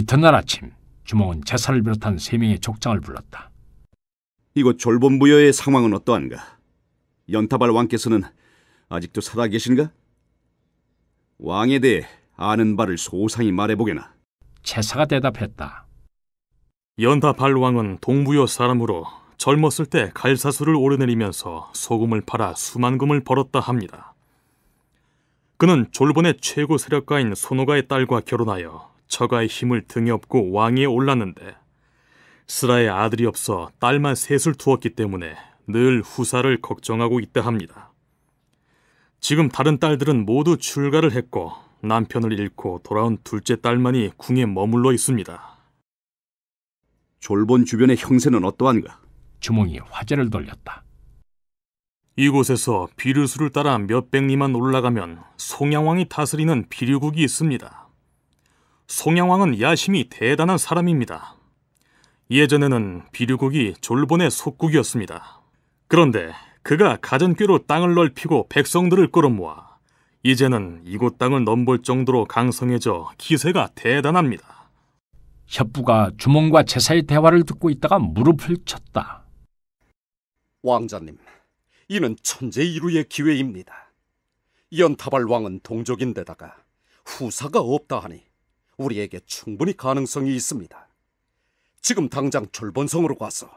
이튿날 아침 주몽은 제사를 비롯한 3명의 족장을 불렀다. 이곳 졸본부여의 상황은 어떠한가? 연타발 왕께서는 아직도 살아계신가? 왕에 대해 아는 바를 소상히 말해보게나. 제사가 대답했다. 연타발 왕은 동부여 사람으로 젊었을 때 갈사수를 오르내리면서 소금을 팔아 수만금을 벌었다 합니다. 그는 졸본의 최고 세력가인 손오가의 딸과 결혼하여 처가의 힘을 등에 업고 왕위에 올랐는데 스라의 아들이 없어 딸만 셋을 두었기 때문에 늘 후사를 걱정하고 있다 합니다. 지금 다른 딸들은 모두 출가를 했고 남편을 잃고 돌아온 둘째 딸만이 궁에 머물러 있습니다. 졸본 주변의 형세는 어떠한가? 주몽이 화제를 돌렸다. 이곳에서 비류수를 따라 몇백 리만 올라가면 송양왕이 다스리는 비류국이 있습니다. 송양왕은 야심이 대단한 사람입니다. 예전에는 비류국이 졸본의 속국이었습니다. 그런데 그가 가전꾀로 땅을 넓히고 백성들을 끌어모아 이제는 이곳 땅을 넘볼 정도로 강성해져 기세가 대단합니다. 협부가 주몽과 제사의 대화를 듣고 있다가 무릎을 쳤다. 왕자님, 이는 천재이루의 기회입니다. 연타발 왕은 동족인데다가 후사가 없다 하니 우리에게 충분히 가능성이 있습니다. 지금 당장 졸본성으로 가서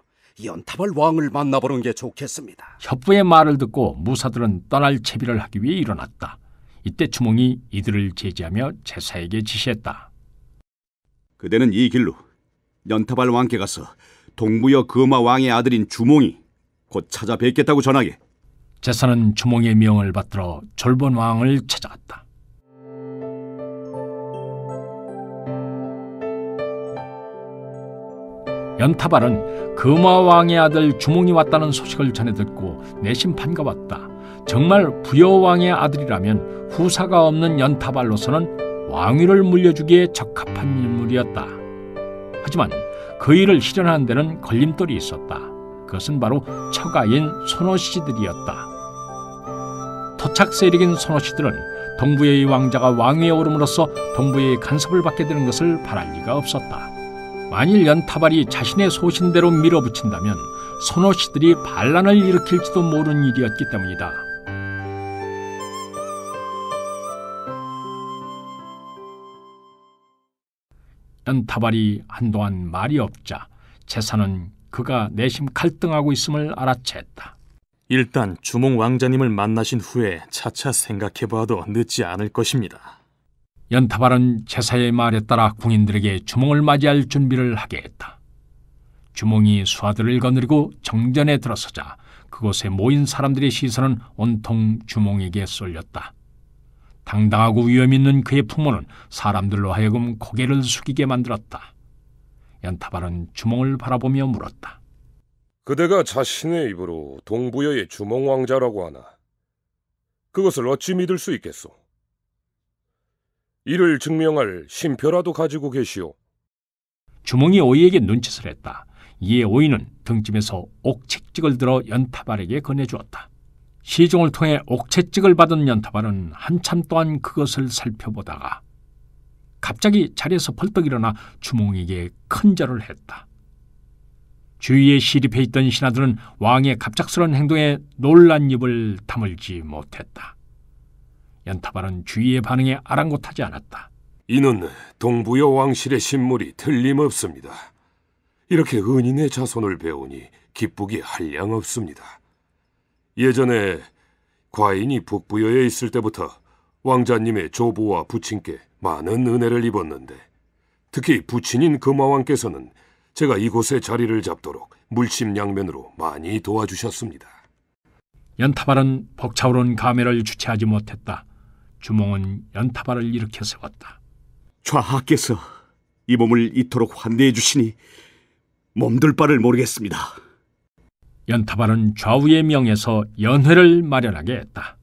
연타발 왕을 만나보는 게 좋겠습니다. 협부의 말을 듣고 무사들은 떠날 채비를 하기 위해 일어났다. 이때 주몽이 이들을 제지하며 제사에게 지시했다. 그대는 이 길로 연타발 왕께 가서 동부여 금화 왕의 아들인 주몽이 곧 찾아뵙겠다고 전하게. 제사는 주몽의 명을 받들어 졸본 왕을 찾아갔다. 연타발은 금화 왕의 아들 주몽이 왔다는 소식을 전해 듣고 내심 반가웠다. 정말 부여왕의 아들이라면 후사가 없는 연타발로서는 왕위를 물려주기에 적합한 인물이었다. 하지만 그 일을 실현하는 데는 걸림돌이 있었다. 그것은 바로 처가인 손오씨들이었다. 토착 세력인 손오씨들은 동부의 왕자가 왕위에 오름으로써 동부의 간섭을 받게 되는 것을 바랄 리가 없었다. 만일 연타발이 자신의 소신대로 밀어붙인다면 손오씨들이 반란을 일으킬지도 모르는 일이었기 때문이다. 연타발이 한동안 말이 없자 제사는 그가 내심 갈등하고 있음을 알아챘다. 일단 주몽 왕자님을 만나신 후에 차차 생각해봐도 늦지 않을 것입니다. 연타발은 제사의 말에 따라 궁인들에게 주몽을 맞이할 준비를 하게 했다. 주몽이 수하들을 거느리고 정전에 들어서자 그곳에 모인 사람들의 시선은 온통 주몽에게 쏠렸다. 당당하고 위험 있는 그의 풍모는 사람들로 하여금 고개를 숙이게 만들었다. 연타발은 주몽을 바라보며 물었다. 그대가 자신의 입으로 동부여의 주몽 왕자라고 하나? 그것을 어찌 믿을 수 있겠소? 이를 증명할 신표라도 가지고 계시오. 주몽이 오이에게 눈짓을 했다. 이에 오이는 등짐에서 옥채찍을 들어 연타발에게 건네주었다. 시종을 통해 옥채찍을 받은 연타발은 한참 동안 그것을 살펴보다가 갑자기 자리에서 벌떡 일어나 주몽에게 큰 절을 했다. 주위에 시립해 있던 신하들은 왕의 갑작스러운 행동에 놀란 입을 다물지 못했다. 연타발은 주위의 반응에 아랑곳하지 않았다. 이는 동부여 왕실의 신물이 틀림없습니다. 이렇게 은인의 자손을 배우니 기쁘기 한량없습니다. 예전에 과인이 북부여에 있을 때부터 왕자님의 조부와 부친께 많은 은혜를 입었는데 특히 부친인 금화왕께서는 제가 이곳에 자리를 잡도록 물심양면으로 많이 도와주셨습니다. 연타발은 벅차오른 감회를 주체하지 못했다. 주몽은 연타발을 일으켜 세웠다. 좌하께서 이 몸을 이토록 환대해 주시니 몸둘 바를 모르겠습니다. 연타발은 좌우의 명에서 연회를 마련하게 했다.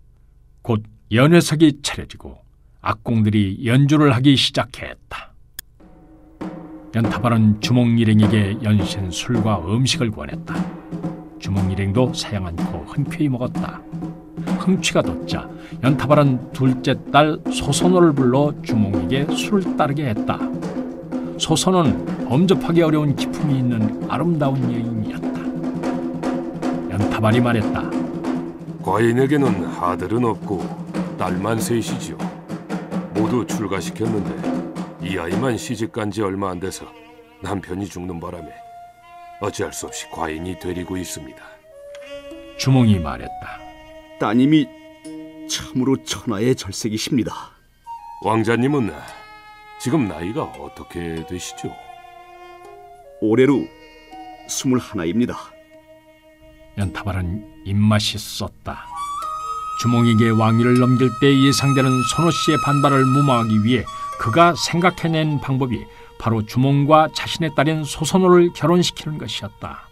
곧 연회석이 차려지고 악공들이 연주를 하기 시작했다. 연타발은 주몽 일행에게 연신 술과 음식을 권했다. 주몽 일행도 사양 않고 흔쾌히 먹었다. 흥취가 돋자 연타발은 둘째 딸 소선호를 불러 주몽에게 술을 따르게 했다. 소선은 범접하기 어려운 기품이 있는 아름다운 여인이었다. 연타발이 말했다. 과인에게는 아들은 없고 딸만 셋이지요. 모두 출가시켰는데 이 아이만 시집간 지 얼마 안 돼서 남편이 죽는 바람에 어찌할 수 없이 과인이 되리고 있습니다. 주몽이 말했다. 따님이 참으로 천하의 절색이십니다. 왕자님은 지금 나이가 어떻게 되시죠? 올해로 21입니다. 연타발은 입맛이 쏟다. 주몽에게 왕위를 넘길 때 예상되는 선호 씨의 반발을 무마하기 위해 그가 생각해낸 방법이 바로 주몽과 자신의 딸인 소선호를 결혼시키는 것이었다.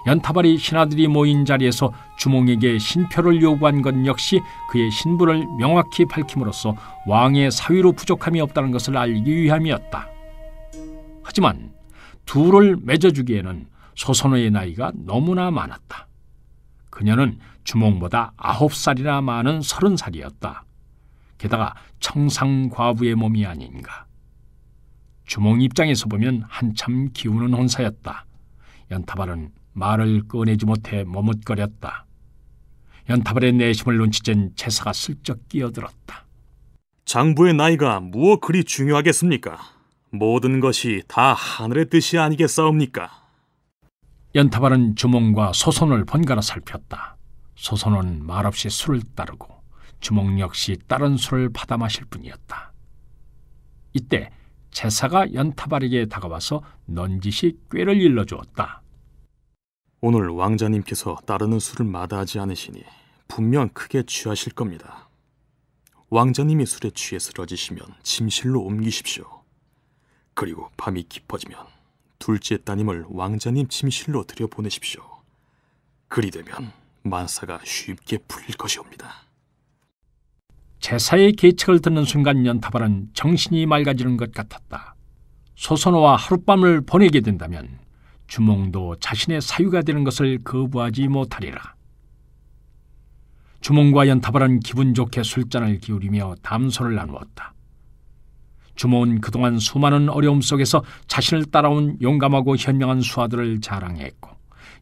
연타발이 신하들이 모인 자리에서 주몽에게 신표를 요구한 것 역시 그의 신분을 명확히 밝힘으로써 왕의 사위로 부족함이 없다는 것을 알기 위함이었다. 하지만 둘을 맺어주기에는 소선호의 나이가 너무나 많았다. 그녀는 주몽보다 9살이나 많은 30살이었다. 게다가 청상과부의 몸이 아닌가. 주몽 입장에서 보면 한참 기우는 혼사였다. 연타발은 말을 꺼내지 못해 머뭇거렸다. 연타발의 내심을 눈치챈 제사가 슬쩍 끼어들었다. 장부의 나이가 무엇 그리 중요하겠습니까? 모든 것이 다 하늘의 뜻이 아니겠사옵니까? 연타발은 주몽과 소선을 번갈아 살폈다. 소선은 말없이 술을 따르고 주몽 역시 다른 술을 받아 마실 뿐이었다. 이때 제사가 연타발에게 다가와서 넌지시 꾀를 일러주었다. 오늘 왕자님께서 따르는 술을 마다하지 않으시니 분명 크게 취하실 겁니다. 왕자님이 술에 취해 쓰러지시면 침실로 옮기십시오. 그리고 밤이 깊어지면 둘째 따님을 왕자님 침실로 들여보내십시오. 그리 되면 만사가 쉽게 풀릴 것이옵니다. 제사의 계책을 듣는 순간 연타발은 정신이 맑아지는 것 같았다. 소선호와 하룻밤을 보내게 된다면 주몽도 자신의 사유가 되는 것을 거부하지 못하리라. 주몽과 연타발은 기분 좋게 술잔을 기울이며 담소를 나누었다. 주몽은 그동안 수많은 어려움 속에서 자신을 따라온 용감하고 현명한 수하들을 자랑했고,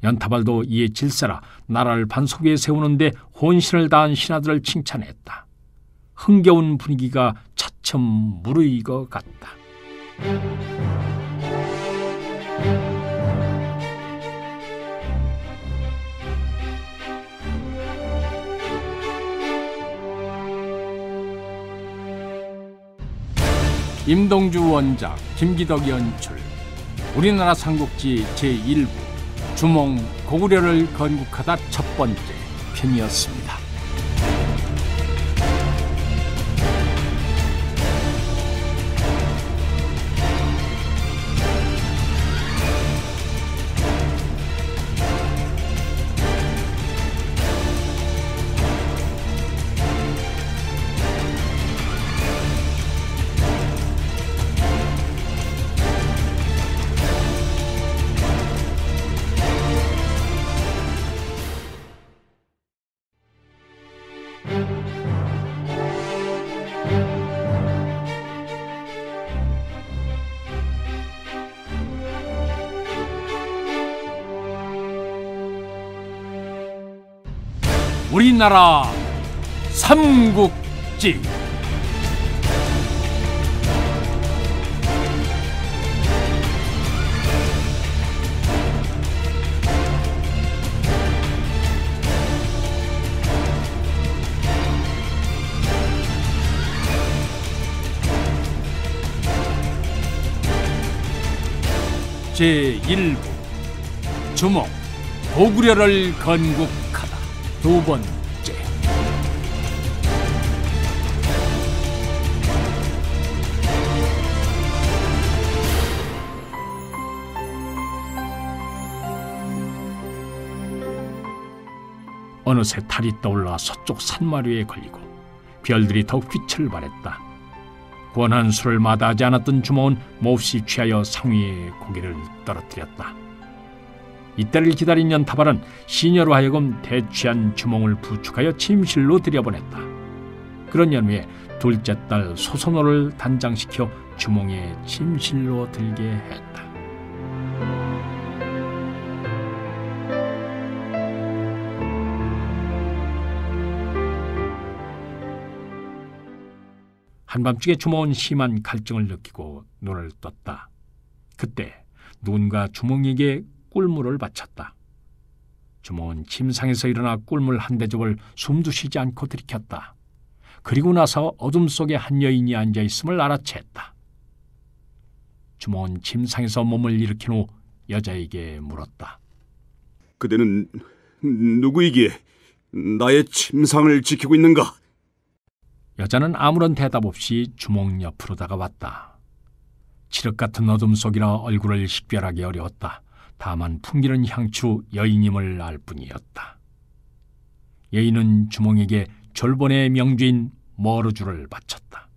연타발도 이에 질세라 나라를 반석 위에 세우는데 혼신을 다한 신하들을 칭찬했다. 흥겨운 분위기가 차츰 무르익어 갔다. 임동주 원작, 김기덕 연출, 우리나라 삼국지 제1부 주몽 고구려를 건국하다 첫 번째 편이었습니다. 우리나라 삼국지 제1부 주몽 고구려를 건국하다 두 번째. 어느새 달이 떠올라 서쪽 산마루에 걸리고 별들이 더욱 빛을 발했다. 권한 술을 마다하지 않았던 주몽은 몹시 취하여 상위에 고개를 떨어뜨렸다. 이때를 기다린 연타발은 시녀로 하여금 대취한 주몽을 부축하여 침실로 들여보냈다. 그런 연후에 둘째 딸 소선호를 단장시켜 주몽의 침실로 들게 했다. 한밤중에 주몽은 심한 갈증을 느끼고 눈을 떴다. 그때 누군가 주몽에게 꿀물을 바쳤다. 주몽은 침상에서 일어나 꿀물 한 대접을 숨도 쉬지 않고 들이켰다. 그리고 나서 어둠 속에 한 여인이 앉아있음을 알아챘다. 주몽은 침상에서 몸을 일으킨 후 여자에게 물었다. 그대는 누구이기에 나의 침상을 지키고 있는가? 여자는 아무런 대답 없이 주몽 옆으로 다가왔다. 칠흑 같은 어둠 속이라 얼굴을 식별하기 어려웠다. 다만 풍기는 향추 여인임을 알 뿐이었다. 여인은 주몽에게 졸본의 명주인 머르주를 바쳤다.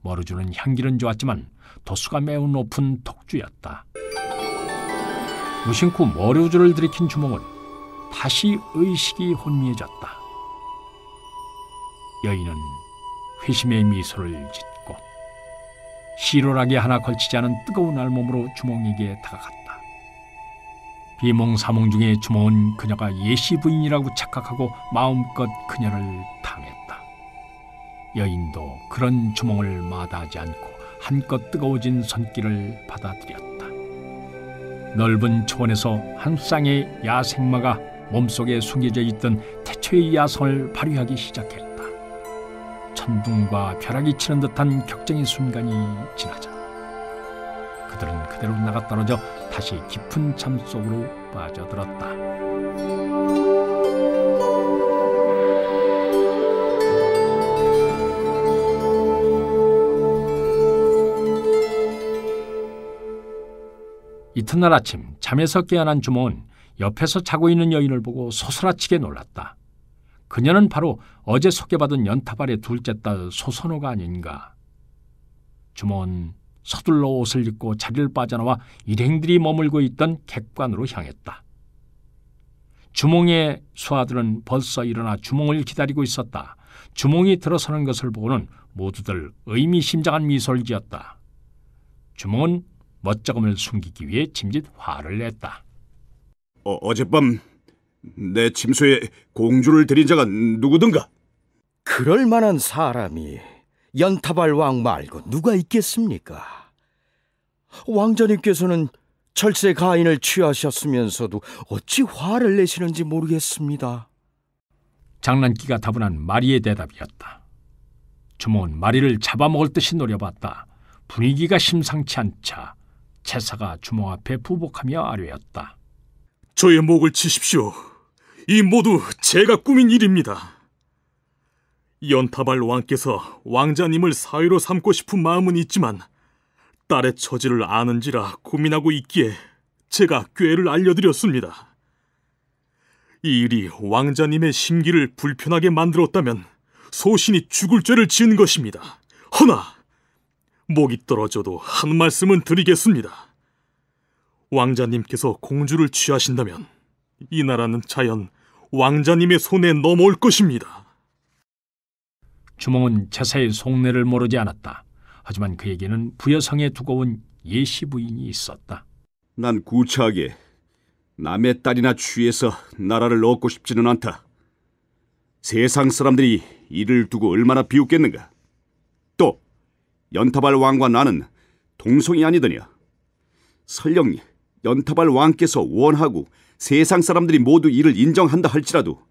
머르주는 향기는 좋았지만 도수가 매우 높은 독주였다. 무심코 머르주를 들이킨 주몽은 다시 의식이 혼미해졌다. 여인은 회심의 미소를 짓고 시로락이 하나 걸치지 않은 뜨거운 알몸으로 주몽에게 다가갔다. 비몽사몽 중에 주몽은 그녀가 예시 부인이라고 착각하고 마음껏 그녀를 탐했다. 여인도 그런 주몽을 마다하지 않고 한껏 뜨거워진 손길을 받아들였다. 넓은 초원에서 한 쌍의 야생마가 몸속에 숨겨져 있던 태초의 야성을 발휘하기 시작했다. 천둥과 벼락이 치는 듯한 격정의 순간이 지나자 그들은 그대로 나가떨어져 다시 깊은 잠 속으로 빠져들었다. 이튿날 아침 잠에서 깨어난 주몽은 옆에서 자고 있는 여인을 보고 소스라치게 놀랐다. 그녀는 바로 어제 소개받은 연타발의 둘째 딸 소선호가 아닌가. 주몽은 서둘러 옷을 입고 자리를 빠져나와 일행들이 머물고 있던 객관으로 향했다. 주몽의 수하들은 벌써 일어나 주몽을 기다리고 있었다. 주몽이 들어서는 것을 보고는 모두들 의미심장한 미소를 지었다. 주몽은 멋쩍음을 숨기기 위해 짐짓 화를 냈다. 어젯밤 내 침소에 공주를 들인 자가 누구든가? 그럴 만한 사람이 연타발 왕 말고 누가 있겠습니까? 왕자님께서는 철새 가인을 취하셨으면서도 어찌 화를 내시는지 모르겠습니다. 장난기가 다분한 마리의 대답이었다. 주몽은 마리를 잡아먹을 듯이 노려봤다. 분위기가 심상치 않자 제사가 주몽 앞에 부복하며 아뢰었다. 저의 목을 치십시오. 이 모두 제가 꾸민 일입니다. 연타발 왕께서 왕자님을 사위로 삼고 싶은 마음은 있지만 딸의 처지를 아는지라 고민하고 있기에 제가 꾀를 알려드렸습니다. 이 일이 왕자님의 심기를 불편하게 만들었다면 소신이 죽을 죄를 지은 것입니다. 허나 목이 떨어져도 한 말씀은 드리겠습니다. 왕자님께서 공주를 취하신다면 이 나라는 자연 왕자님의 손에 넘어올 것입니다. 주몽은 제사의 속내를 모르지 않았다. 하지만 그에게는 부여성에 두고 온 예시 부인이 있었다. 난 구차하게 남의 딸이나 취해서 나라를 얻고 싶지는 않다. 세상 사람들이 이를 두고 얼마나 비웃겠는가. 또 연타발 왕과 나는 동성이 아니더냐. 설령 연타발 왕께서 원하고 세상 사람들이 모두 이를 인정한다 할지라도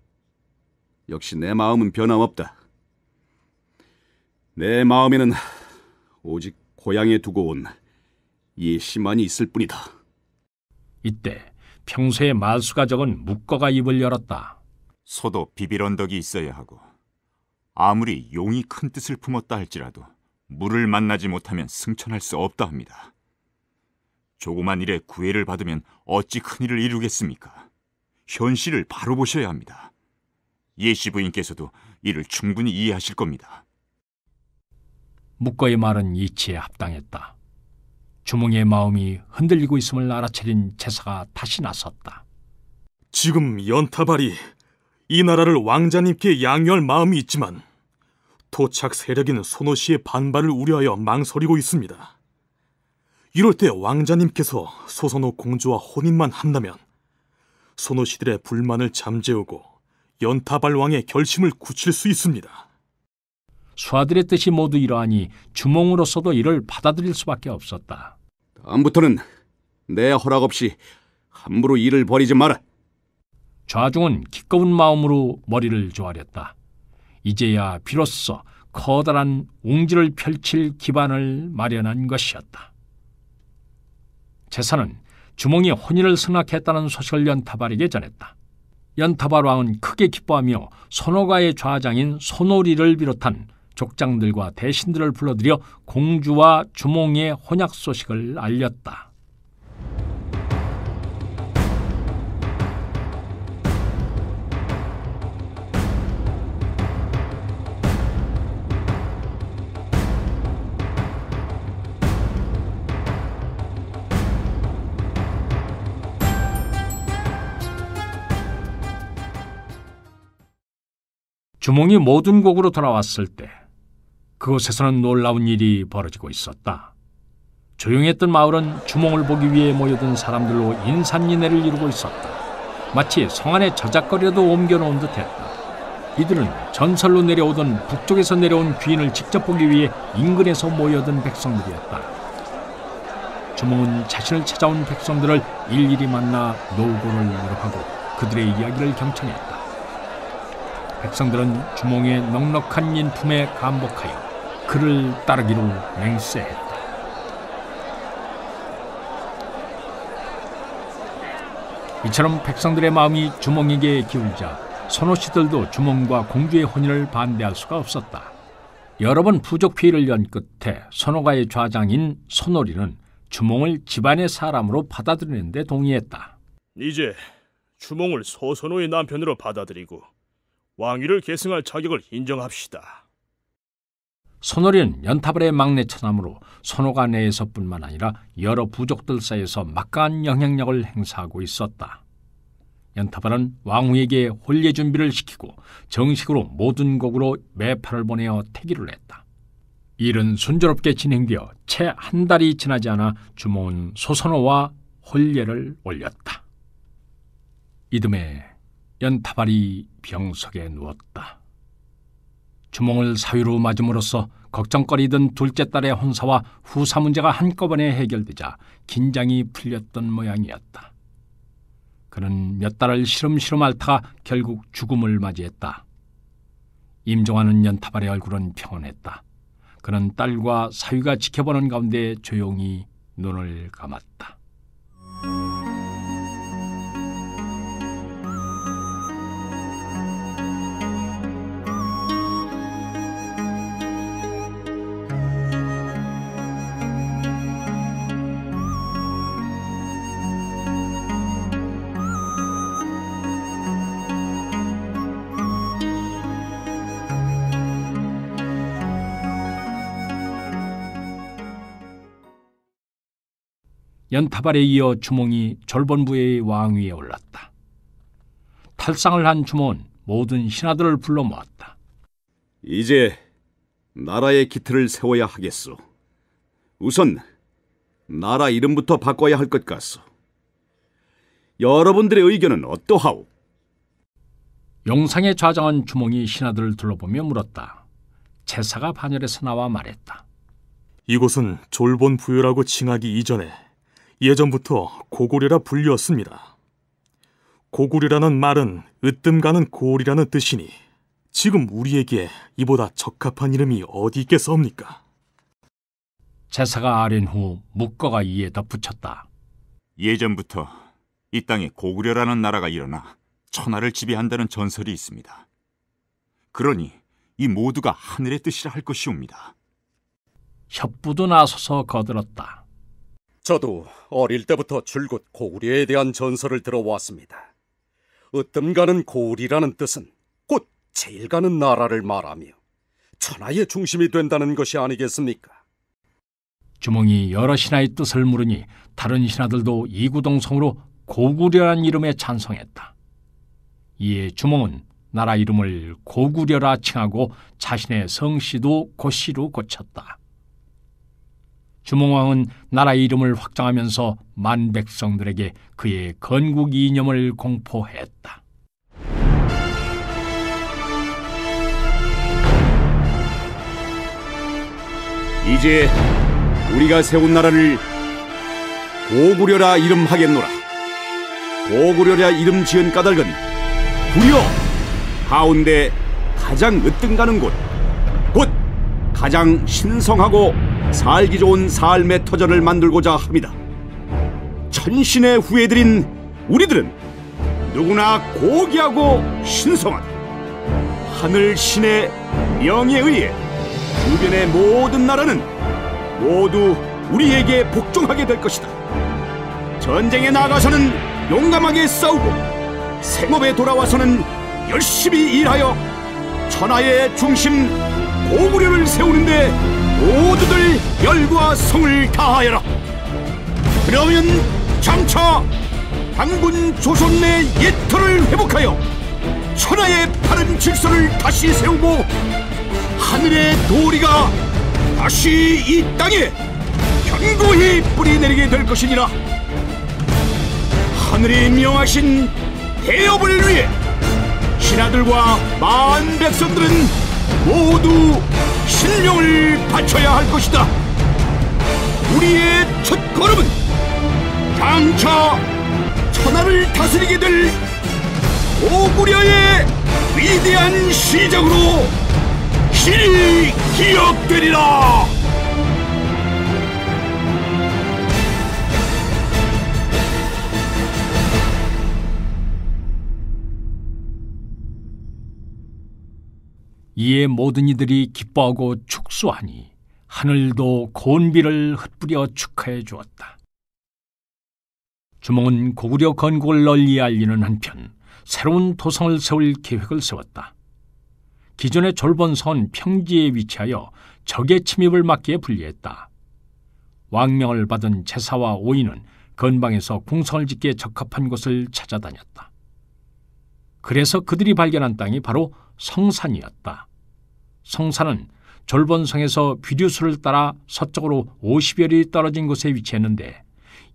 역시 내 마음은 변함없다. 내 마음에는 오직 고향에 두고 온 예시만이 있을 뿐이다. 이때 평소에 말수가 적은 묵거가 입을 열었다. 소도 비빌 언덕이 있어야 하고 아무리 용이 큰 뜻을 품었다 할지라도 물을 만나지 못하면 승천할 수 없다 합니다. 조그만 일에 구애를 받으면 어찌 큰일을 이루겠습니까? 현실을 바로 보셔야 합니다. 예시 부인께서도 이를 충분히 이해하실 겁니다. 묵거의 말은 이치에 합당했다. 주몽의 마음이 흔들리고 있음을 알아차린 제사가 다시 나섰다. 지금 연타발이 이 나라를 왕자님께 양요할 마음이 있지만 토착 세력인 소노시의 반발을 우려하여 망설이고 있습니다. 이럴 때 왕자님께서 소선호 공주와 혼인만 한다면 소노시들의 불만을 잠재우고 연타발 왕의 결심을 굳힐 수 있습니다. 수하들의 뜻이 모두 이러하니 주몽으로서도 이를 받아들일 수밖에 없었다. 다음부터는 내 허락 없이 함부로 일을 벌이지 마라. 좌중은 기꺼운 마음으로 머리를 조아렸다. 이제야 비로소 커다란 웅지를 펼칠 기반을 마련한 것이었다. 제사는 주몽이 혼인을 승낙했다는 소식을 연타발에게 전했다. 연타발 왕은 크게 기뻐하며 손오가의 좌장인 손오리를 비롯한 족장들과 대신들을 불러들여 공주와 주몽의 혼약 소식을 알렸다. 주몽이 모든 곡으로 돌아왔을 때 그곳에서는 놀라운 일이 벌어지고 있었다. 조용했던 마을은 주몽을 보기 위해 모여든 사람들로 인산인해를 이루고 있었다. 마치 성 안에 저작거리라도 옮겨놓은 듯했다. 이들은 전설로 내려오던 북쪽에서 내려온 귀인을 직접 보기 위해 인근에서 모여든 백성들이었다. 주몽은 자신을 찾아온 백성들을 일일이 만나 노고를 위로하고 그들의 이야기를 경청했다. 백성들은 주몽의 넉넉한 인품에 감복하여 그를 따르기로 맹세했다. 이처럼 백성들의 마음이 주몽에게 기울자 선호씨들도 주몽과 공주의 혼인을 반대할 수가 없었다. 여러 번 부족 회의를 연 끝에 선호가의 좌장인 손오리는 주몽을 집안의 사람으로 받아들이는 데 동의했다. 이제 주몽을 소선호의 남편으로 받아들이고 왕위를 계승할 자격을 인정합시다. 손오리는 연타발의 막내 처남으로 선호가 내에서뿐만 아니라 여러 부족들 사이에서 막강한 영향력을 행사하고 있었다. 연타발은 왕후에게 혼례 준비를 시키고 정식으로 모든 곡으로 매파를 보내어 태기를 했다. 일은 순조롭게 진행되어 채 한 달이 지나지 않아 주몽은 소선호와 혼례를 올렸다. 이듬해 연타발이 병석에 누웠다. 주몽을 사위로 맞음으로써 걱정거리던 둘째 딸의 혼사와 후사 문제가 한꺼번에 해결되자 긴장이 풀렸던 모양이었다. 그는 몇 달을 시름시름 앓다가 결국 죽음을 맞이했다. 임종하는 연타발의 얼굴은 평온했다. 그는 딸과 사위가 지켜보는 가운데 조용히 눈을 감았다. 연타발에 이어 주몽이 졸본부의 왕위에 올랐다. 탈상을 한 주몽은 모든 신하들을 불러 모았다. 이제 나라의 기틀을 세워야 하겠소. 우선 나라 이름부터 바꿔야 할 것 같소. 여러분들의 의견은 어떠하오? 용상에 좌장한 주몽이 신하들을 둘러보며 물었다. 제사가 반열에서 나와 말했다. 이곳은 졸본부여라고 칭하기 이전에 예전부터 고구려라 불렸습니다. 고구려라는 말은 으뜸 가는 고을이라는 뜻이니 지금 우리에게 이보다 적합한 이름이 어디 있겠사옵니까? 제사가 아랜 후 묵거가 이에 덧붙였다. 예전부터 이 땅에 고구려라는 나라가 일어나 천하를 지배한다는 전설이 있습니다. 그러니 이 모두가 하늘의 뜻이라 할 것이옵니다. 협부도 나서서 거들었다. 저도 어릴 때부터 줄곧 고구려에 대한 전설을 들어왔습니다. 으뜸 가는 고을이라는 뜻은 곧 제일 가는 나라를 말하며 천하의 중심이 된다는 것이 아니겠습니까? 주몽이 여러 신하의 뜻을 물으니 다른 신하들도 이구동성으로 고구려란 이름에 찬성했다. 이에 주몽은 나라 이름을 고구려라 칭하고 자신의 성씨도 고씨로 고쳤다. 주몽왕은 나라 이름을 확장하면서 만 백성들에게 그의 건국 이념을 공포했다. 이제 우리가 세운 나라를 고구려라 이름하겠노라. 고구려라 이름 지은 까닭은 구려 가운데 가장 으뜸가는 곳, 곧 가장 신성하고 살기 좋은 삶의 터전을 만들고자 합니다. 천신의 후예들인 우리들은 누구나 고귀하고 신성한 하늘 신의 명에 의해 주변의 모든 나라는 모두 우리에게 복종하게 될 것이다. 전쟁에 나가서는 용감하게 싸우고 생업에 돌아와서는 열심히 일하여 천하의 중심 고구려를 세우는데 모두들 열과 성을 다하여라. 그러면 장차 단군 조선 내 옛터를 회복하여 천하의 바른 질서를 다시 세우고 하늘의 도리가 다시 이 땅에 견고히 뿌리내리게 될 것이니라. 하늘이 명하신 대업을 위해 신하들과 만 백성들은 모두 신령을 바쳐야 할 것이다. 우리의 첫 걸음은 장차 천하를 다스리게 될 고구려의 위대한 시작으로 길이 기억되리라. 이에 모든 이들이 기뻐하고 축소하니 하늘도 고운비를 흩뿌려 축하해 주었다. 주몽은 고구려 건국을 널리 알리는 한편 새로운 도성을 세울 계획을 세웠다. 기존의 졸본성은 평지에 위치하여 적의 침입을 막기에 불리했다. 왕명을 받은 제사와 오인은 건방에서 궁성을 짓기에 적합한 곳을 찾아다녔다. 그래서 그들이 발견한 땅이 바로 성산이었다. 성산은 졸본성에서 비류수를 따라 서쪽으로 50여 리 떨어진 곳에 위치했는데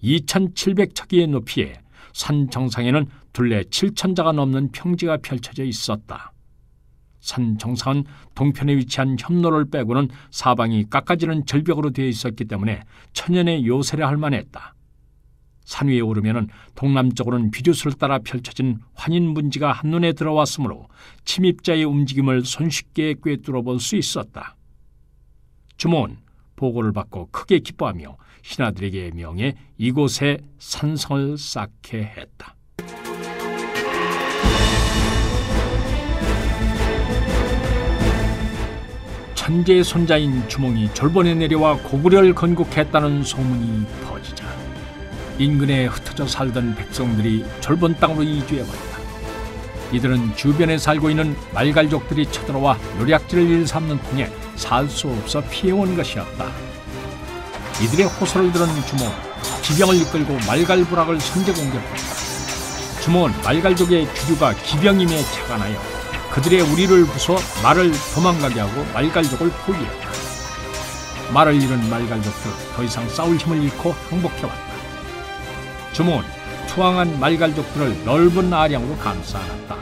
2700척기의 높이에 산 정상에는 둘레 7,000자가 넘는 평지가 펼쳐져 있었다. 산 정상은 동편에 위치한 협로를 빼고는 사방이 깎아지는 절벽으로 되어 있었기 때문에 천연의 요새라 할 만했다. 산 위에 오르면 동남쪽으로는 비류수를 따라 펼쳐진 환인문지가 한눈에 들어왔으므로 침입자의 움직임을 손쉽게 꿰뚫어 볼 수 있었다. 주몽은 보고를 받고 크게 기뻐하며 신하들에게 명해 이곳에 산성을 쌓게 했다. 천재의 손자인 주몽이 졸본에 내려와 고구려를 건국했다는 소문이 퍼지자 인근에 흩어져 살던 백성들이 졸본 땅으로 이주해버렸다. 이들은 주변에 살고 있는 말갈족들이 쳐들어와 노략질을 일삼는 통에 살 수 없어 피해온 것이었다. 이들의 호소를 들은 주몽은 기병을 이끌고 말갈부락을 선제 공격했다. 주몽은 말갈족의 주류가 기병임에 착안하여 그들의 우리를 부숴 말을 도망가게 하고 말갈족을 포위했다. 말을 잃은 말갈족들 더 이상 싸울 힘을 잃고 항복해왔다. 주몽은 투항한 말갈족들을 넓은 아량으로 감싸 안았다.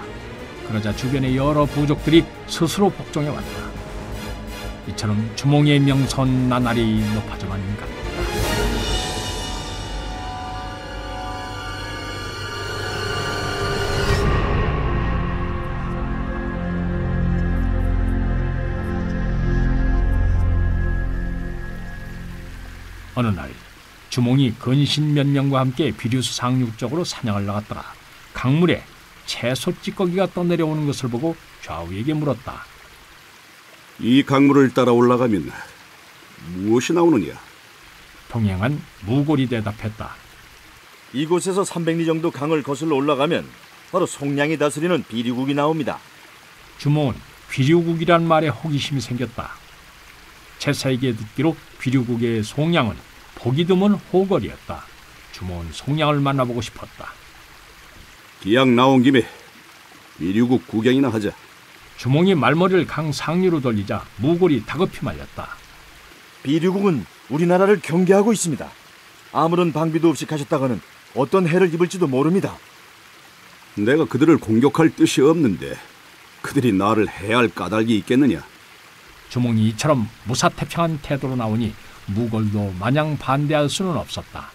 그러자 주변의 여러 부족들이 스스로 복종해왔다. 이처럼 주몽의 명성은 나날이 높아져만 갔다. 어느 날 주몽이 근신 몇 명과 함께 비류수 상류 쪽으로 사냥을 나갔더라. 강물에 채소 찌꺼기가 떠내려오는 것을 보고 좌우에게 물었다. 이 강물을 따라 올라가면 무엇이 나오느냐? 동행한 무골이 대답했다. 이곳에서 300리 정도 강을 거슬러 올라가면 바로 송량이 다스리는 비류국이 나옵니다. 주몽은 비류국이란 말에 호기심이 생겼다. 제사에게 듣기로 비류국의 송량은 보기 드문 호걸이었다. 주몽은 송량을 만나보고 싶었다. 기약 나온 김에 비류국 구경이나 하자. 주몽이 말머리를 강 상류로 돌리자 무골이 다급히 말렸다. 비류국은 우리나라를 경계하고 있습니다. 아무런 방비도 없이 가셨다가는 어떤 해를 입을지도 모릅니다. 내가 그들을 공격할 뜻이 없는데 그들이 나를 해할 까닭이 있겠느냐? 주몽이 이처럼 무사태평한 태도로 나오니 무골도 마냥 반대할 수는 없었다.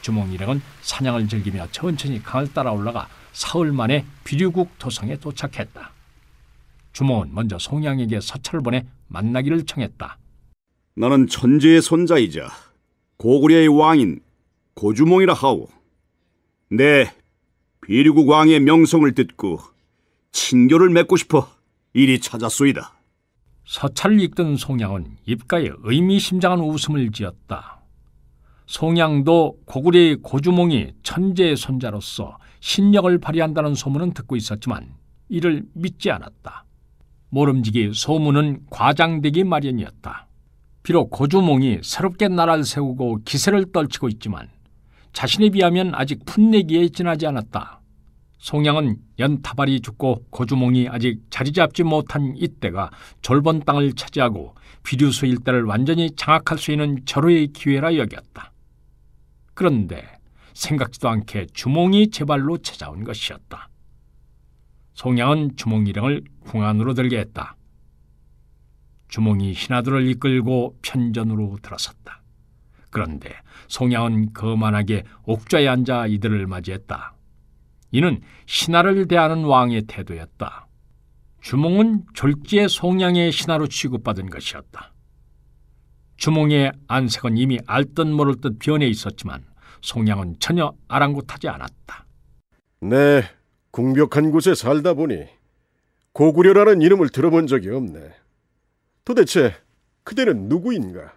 주몽 일행은 사냥을 즐기며 천천히 강을 따라 올라가 사흘 만에 비류국 도성에 도착했다. 주몽은 먼저 송양에게 서찰을 보내 만나기를 청했다. 나는 천재의 손자이자 고구려의 왕인 고주몽이라 하오. 내 비류국 왕의 명성을 듣고 친교를 맺고 싶어 이리 찾았소이다. 서찰을 읽던 송양은 입가에 의미심장한 웃음을 지었다. 송양도 고구려의 고주몽이 천재의 손자로서 신력을 발휘한다는 소문은 듣고 있었지만 이를 믿지 않았다. 모름지기 소문은 과장되기 마련이었다. 비록 고주몽이 새롭게 나라를 세우고 기세를 떨치고 있지만 자신에 비하면 아직 풋내기에 지나지 않았다. 송양은 연타발이 죽고 고주몽이 아직 자리 잡지 못한 이때가 졸본 땅을 차지하고 비류수 일대를 완전히 장악할 수 있는 절호의 기회라 여겼다. 그런데 생각지도 않게 주몽이 제 발로 찾아온 것이었다. 송양은 주몽 일행을 궁 안으로 들게 했다. 주몽이 신하들을 이끌고 편전으로 들어섰다. 그런데 송양은 거만하게 옥좌에 앉아 이들을 맞이했다. 이는 신하를 대하는 왕의 태도였다. 주몽은 졸지에 송양의 신하로 취급받은 것이었다. 주몽의 안색은 이미 알듯 모를 듯 변해 있었지만 송양은 전혀 아랑곳하지 않았다. 네, 궁벽한 곳에 살다 보니 고구려라는 이름을 들어본 적이 없네. 도대체 그대는 누구인가?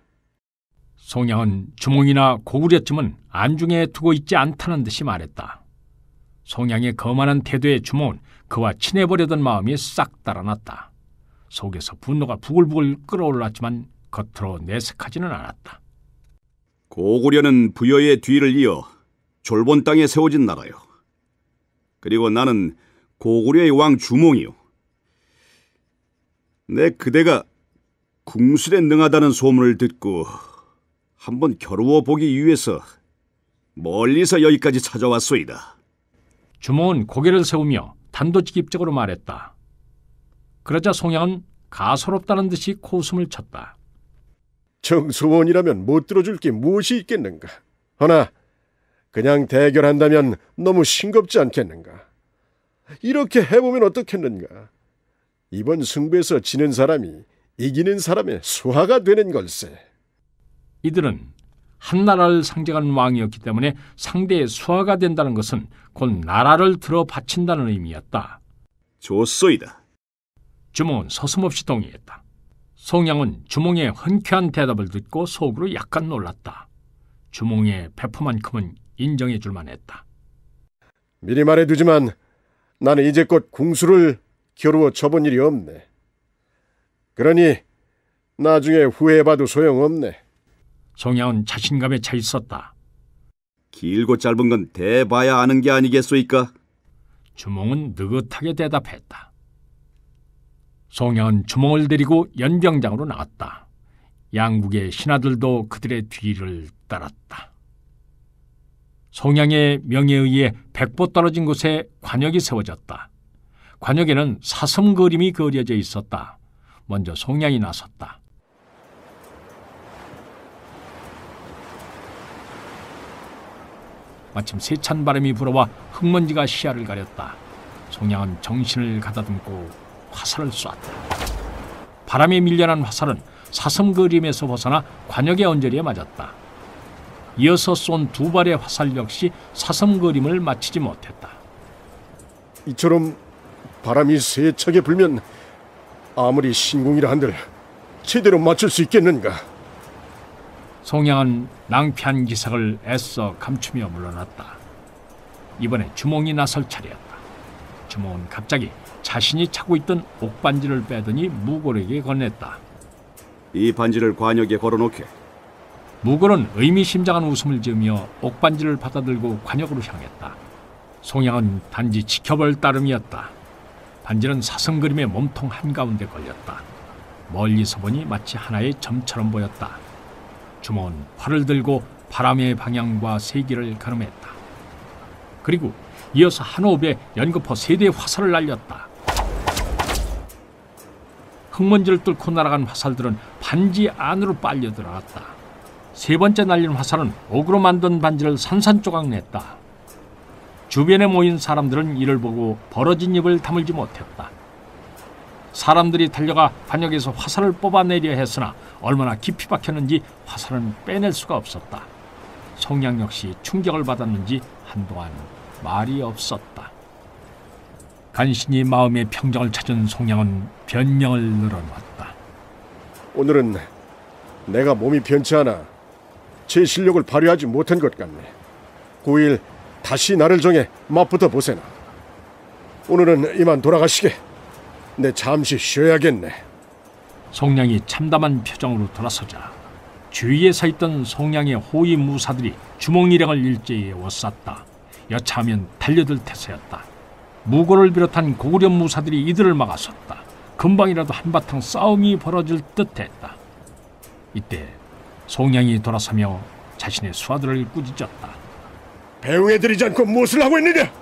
송양은 주몽이나 고구려쯤은 안중에 두고 있지 않다는 듯이 말했다. 송양의 거만한 태도에 주몽은 그와 친해보려던 마음이 싹 달아났다. 속에서 분노가 부글부글 끓어올랐지만 겉으로 내색하지는 않았다. 고구려는 부여의 뒤를 이어 졸본 땅에 세워진 나라요. 그리고 나는 고구려의 왕 주몽이요. 내 그대가 궁술에 능하다는 소문을 듣고 한번 겨루어 보기 위해서 멀리서 여기까지 찾아왔소이다. 주몽은 고개를 세우며 단도직입적으로 말했다. 그러자 송양은 가소롭다는 듯이 코웃음을 쳤다. 정소원이라면 못 들어줄 게 무엇이 있겠는가? 허나 그냥 대결한다면 너무 싱겁지 않겠는가? 이렇게 해보면 어떻겠는가? 이번 승부에서 지는 사람이 이기는 사람의 수하가 되는 걸세. 이들은 한나라를 상징하는 왕이었기 때문에 상대의 수하가 된다는 것은 곧 나라를 들어 바친다는 의미였다. 좋소이다. 주몽은 서슴없이 동의했다. 송양은 주몽의 흔쾌한 대답을 듣고 속으로 약간 놀랐다. 주몽의 배포만큼은 인정해 줄 만했다. 미리 말해두지만 나는 이제껏 궁수를 겨루어 쳐본 일이 없네. 그러니 나중에 후회해봐도 소용없네. 송양은 자신감에 차 있었다. 길고 짧은 건 대봐야 아는 게 아니겠소이까? 주몽은 느긋하게 대답했다. 송양은 주몽을 데리고 연병장으로 나갔다. 양국의 신하들도 그들의 뒤를 따랐다. 송양의 명에 의해 100보 떨어진 곳에 관역이 세워졌다. 관역에는 사슴 그림이 그려져 있었다. 먼저 송양이 나섰다. 마침 세찬 바람이 불어와 흙먼지가 시야를 가렸다. 송양은 정신을 가다듬고 화살을 쐈다. 바람에 밀려난 화살은 사슴 그림에서 벗어나 관역의 언저리에 맞았다. 이어서 쏜 두 발의 화살 역시 사슴 그림을 맞히지 못했다. 이처럼 바람이 세차게 불면 아무리 신궁이라 한들 제대로 맞출 수 있겠는가? 송양은 낭피한 기색을 애써 감추며 물러났다. 이번에 주몽이 나설 차례였다. 주몽은 갑자기 자신이 차고 있던 옥반지를 빼더니 무골에게 건넸다. 이 반지를 관역에 걸어놓게. 무골은 의미심장한 웃음을 지으며 옥반지를 받아들고 관역으로 향했다. 송양은 단지 지켜볼 따름이었다. 반지는 사성그림의 몸통 한가운데 걸렸다. 멀리서 보니 마치 하나의 점처럼 보였다. 주몽은 활을 들고 바람의 방향과 세기를 가늠했다. 그리고 이어서 한 호흡에 연거푸 3대의 화살을 날렸다. 흙먼지를 뚫고 날아간 화살들은 반지 안으로 빨려 들어갔다. 3번째 날린 화살은 옥으로 만든 반지를 산산조각 냈다. 주변에 모인 사람들은 이를 보고 벌어진 입을 다물지 못했다. 사람들이 달려가 반역에서 화살을 뽑아내려 했으나 얼마나 깊이 박혔는지 화살은 빼낼 수가 없었다. 송양 역시 충격을 받았는지 한동안 말이 없었다. 간신히 마음의 평정을 찾은 송양은 변명을 늘어놓았다. 오늘은 내가 몸이 변치 않아 제 실력을 발휘하지 못한 것 같네. 9일 다시 날을 정해 맞붙어 보세나. 오늘은 이만 돌아가시게. 내 잠시 쉬어야겠네. 송양이 참담한 표정으로 돌아서자 주위에 서 있던 송양의 호위 무사들이 주몽일행을 일제히 에워쌌다. 여차하면 달려들 태세였다. 무고를 비롯한 고구려 무사들이 이들을 막아섰다. 금방이라도 한바탕 싸움이 벌어질 듯했다. 이때 송양이 돌아서며 자신의 수하들을 꾸짖었다. 배웅해드리지 않고 무엇을 하고 있느냐?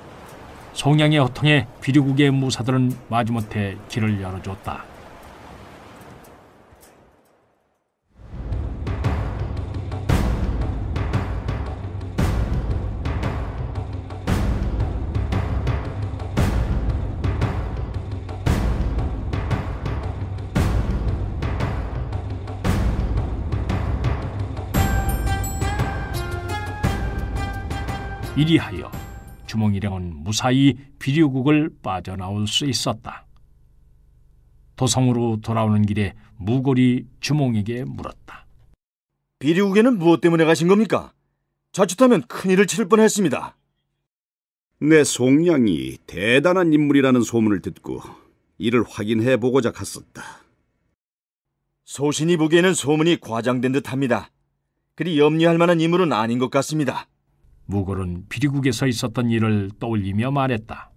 송양의 호통에 비류국의 무사들은 마지못해 길을 열어줬다. 이리하여 주몽일행은 무사히 비류국을 빠져나올 수 있었다. 도성으로 돌아오는 길에 무골이 주몽에게 물었다. 비류국에는 무엇 때문에 가신 겁니까? 자칫하면 큰일을 치를 뻔했습니다. 내 송양이 대단한 인물이라는 소문을 듣고 이를 확인해보고자 갔었다. 소신이 보기에는 소문이 과장된 듯합니다. 그리 염려할 만한 인물은 아닌 것 같습니다. 무골은 비류국에서 있었던 일을 떠올리며 말했다.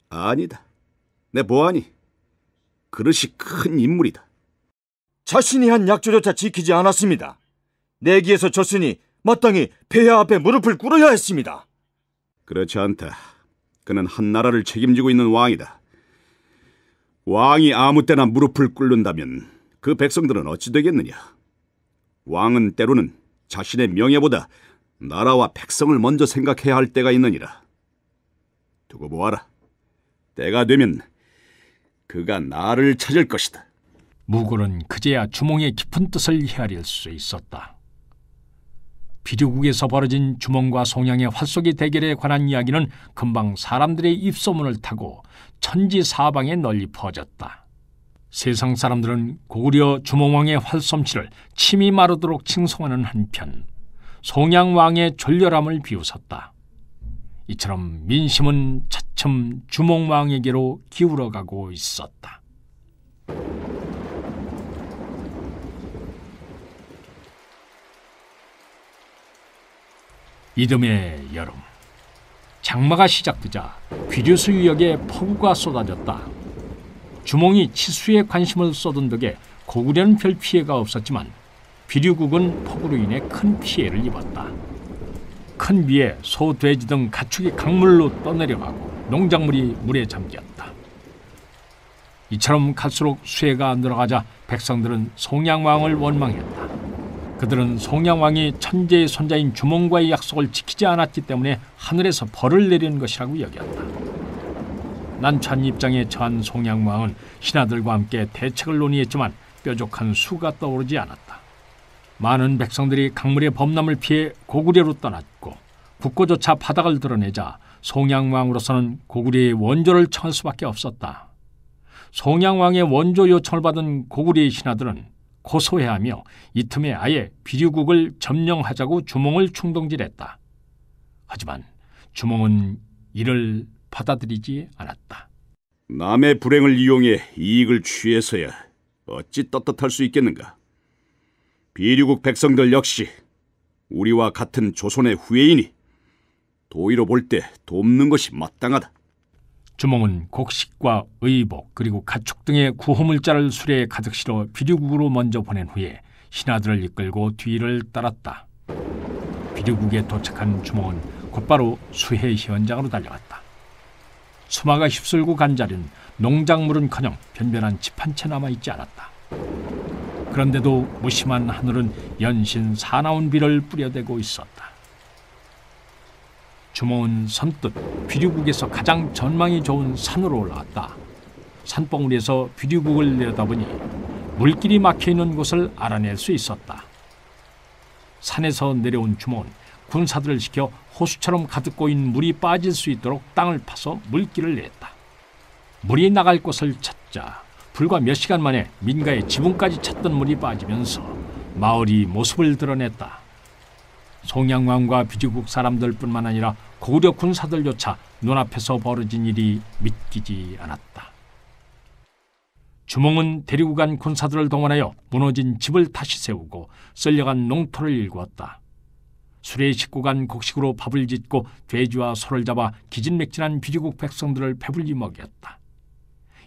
아니다. 내 보아니 그릇이 큰 인물이다. 자신이 한 약조조차 지키지 않았습니다. 내기에서 졌으니 마땅히 폐하 앞에 무릎을 꿇어야 했습니다. 그렇지 않다. 그는 한 나라를 책임지고 있는 왕이다. 왕이 아무 때나 무릎을 꿇는다면 그 백성들은 어찌 되겠느냐. 왕은 때로는 자신의 명예보다 나라와 백성을 먼저 생각해야 할 때가 있느니라. 두고 보아라. 때가 되면 그가 나를 찾을 것이다. 무골은 그제야 주몽의 깊은 뜻을 헤아릴 수 있었다. 비류국에서 벌어진 주몽과 송양의 활쏘기 대결에 관한 이야기는 금방 사람들의 입소문을 타고 천지 사방에 널리 퍼졌다. 세상 사람들은 고구려 주몽왕의 활솜씨를 침이 마르도록 칭송하는 한편 송양왕의 졸렬함을 비웃었다. 이처럼 민심은 차츰 주몽왕에게로 기울어가고 있었다. 이듬해 여름, 장마가 시작되자 귀류수 유역에 폭우가 쏟아졌다. 주몽이 치수에 관심을 쏟은 덕에 고구려는 별 피해가 없었지만 비류국은 폭우로 인해 큰 피해를 입었다. 큰 비에 소, 돼지 등 가축이 강물로 떠내려가고 농작물이 물에 잠겼다. 이처럼 갈수록 수해가 늘어가자 백성들은 송양왕을 원망했다. 그들은 송양왕이 천재의 손자인 주몽과의 약속을 지키지 않았기 때문에 하늘에서 벌을 내리는 것이라고 여겼다. 난처한 입장에 처한 송양왕은 신하들과 함께 대책을 논의했지만 뾰족한 수가 떠오르지 않았다. 많은 백성들이 강물의 범람을 피해 고구려로 떠났고 국고조차 바닥을 드러내자 송양왕으로서는 고구려의 원조를 청할 수밖에 없었다. 송양왕의 원조 요청을 받은 고구려의 신하들은 고소해하며 이 틈에 아예 비류국을 점령하자고 주몽을 충동질했다. 하지만 주몽은 이를 받아들이지 않았다. 남의 불행을 이용해 이익을 취해서야 어찌 떳떳할 수 있겠는가. 비류국 백성들 역시 우리와 같은 조선의 후예이니 도의로 볼 때 돕는 것이 마땅하다. 주몽은 곡식과 의복 그리고 가축 등의 구호물자를 수레에 가득 실어 비류국으로 먼저 보낸 후에 신하들을 이끌고 뒤를 따랐다. 비류국에 도착한 주몽은 곧바로 수해 현장으로 달려갔다. 수마가 휩쓸고 간 자리는 농작물은커녕 변변한 집 한 채 남아있지 않았다. 그런데도 무심한 하늘은 연신 사나운 비를 뿌려대고 있었다. 주몽은 선뜻 비류국에서 가장 전망이 좋은 산으로 올라왔다. 산봉우리에서 비류국을 내려다보니 물길이 막혀있는 곳을 알아낼 수 있었다. 산에서 내려온 주몽은 군사들을 시켜 호수처럼 가득 고인 물이 빠질 수 있도록 땅을 파서 물길을 냈다. 물이 나갈 곳을 찾자 불과 몇 시간 만에 민가의 지붕까지 찼던 물이 빠지면서 마을이 모습을 드러냈다. 송양왕과 비류국 사람들뿐만 아니라 고구려 군사들조차 눈앞에서 벌어진 일이 믿기지 않았다. 주몽은 데리고 간 군사들을 동원하여 무너진 집을 다시 세우고 쓸려간 농토를 일구었다. 수레에 싣고 간 곡식으로 밥을 짓고 돼지와 소를 잡아 기진맥진한 비류국 백성들을 배불리 먹였다.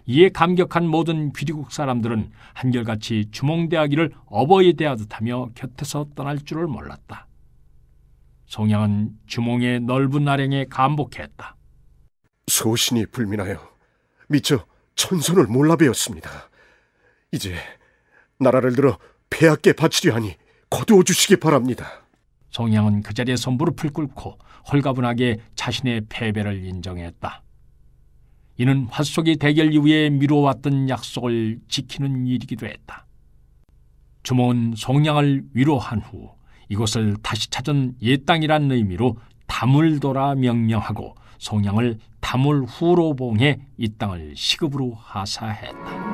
이에 감격한 모든 비류국 사람들은 한결같이 주몽 대하기를 어버이 대하듯하며 곁에서 떠날 줄을 몰랐다. 송양은 주몽의 넓은 아량에 감복했다. 소신이 불민하여 미처 천손을 몰라배웠습니다. 이제 나라를 들어 폐하께 바치려 하니 거두어 주시기 바랍니다. 송양은 그 자리에서 무릎을 꿇고 홀가분하게 자신의 패배를 인정했다. 이는 활쏘기 대결 이후에 미뤄왔던 약속을 지키는 일이기도 했다. 주몽은 송양을 위로한 후 이곳을 다시 찾은 옛 땅이란 의미로 다물도라 명명하고 송양을 다물후로 봉해 이 땅을 시급으로 하사했다.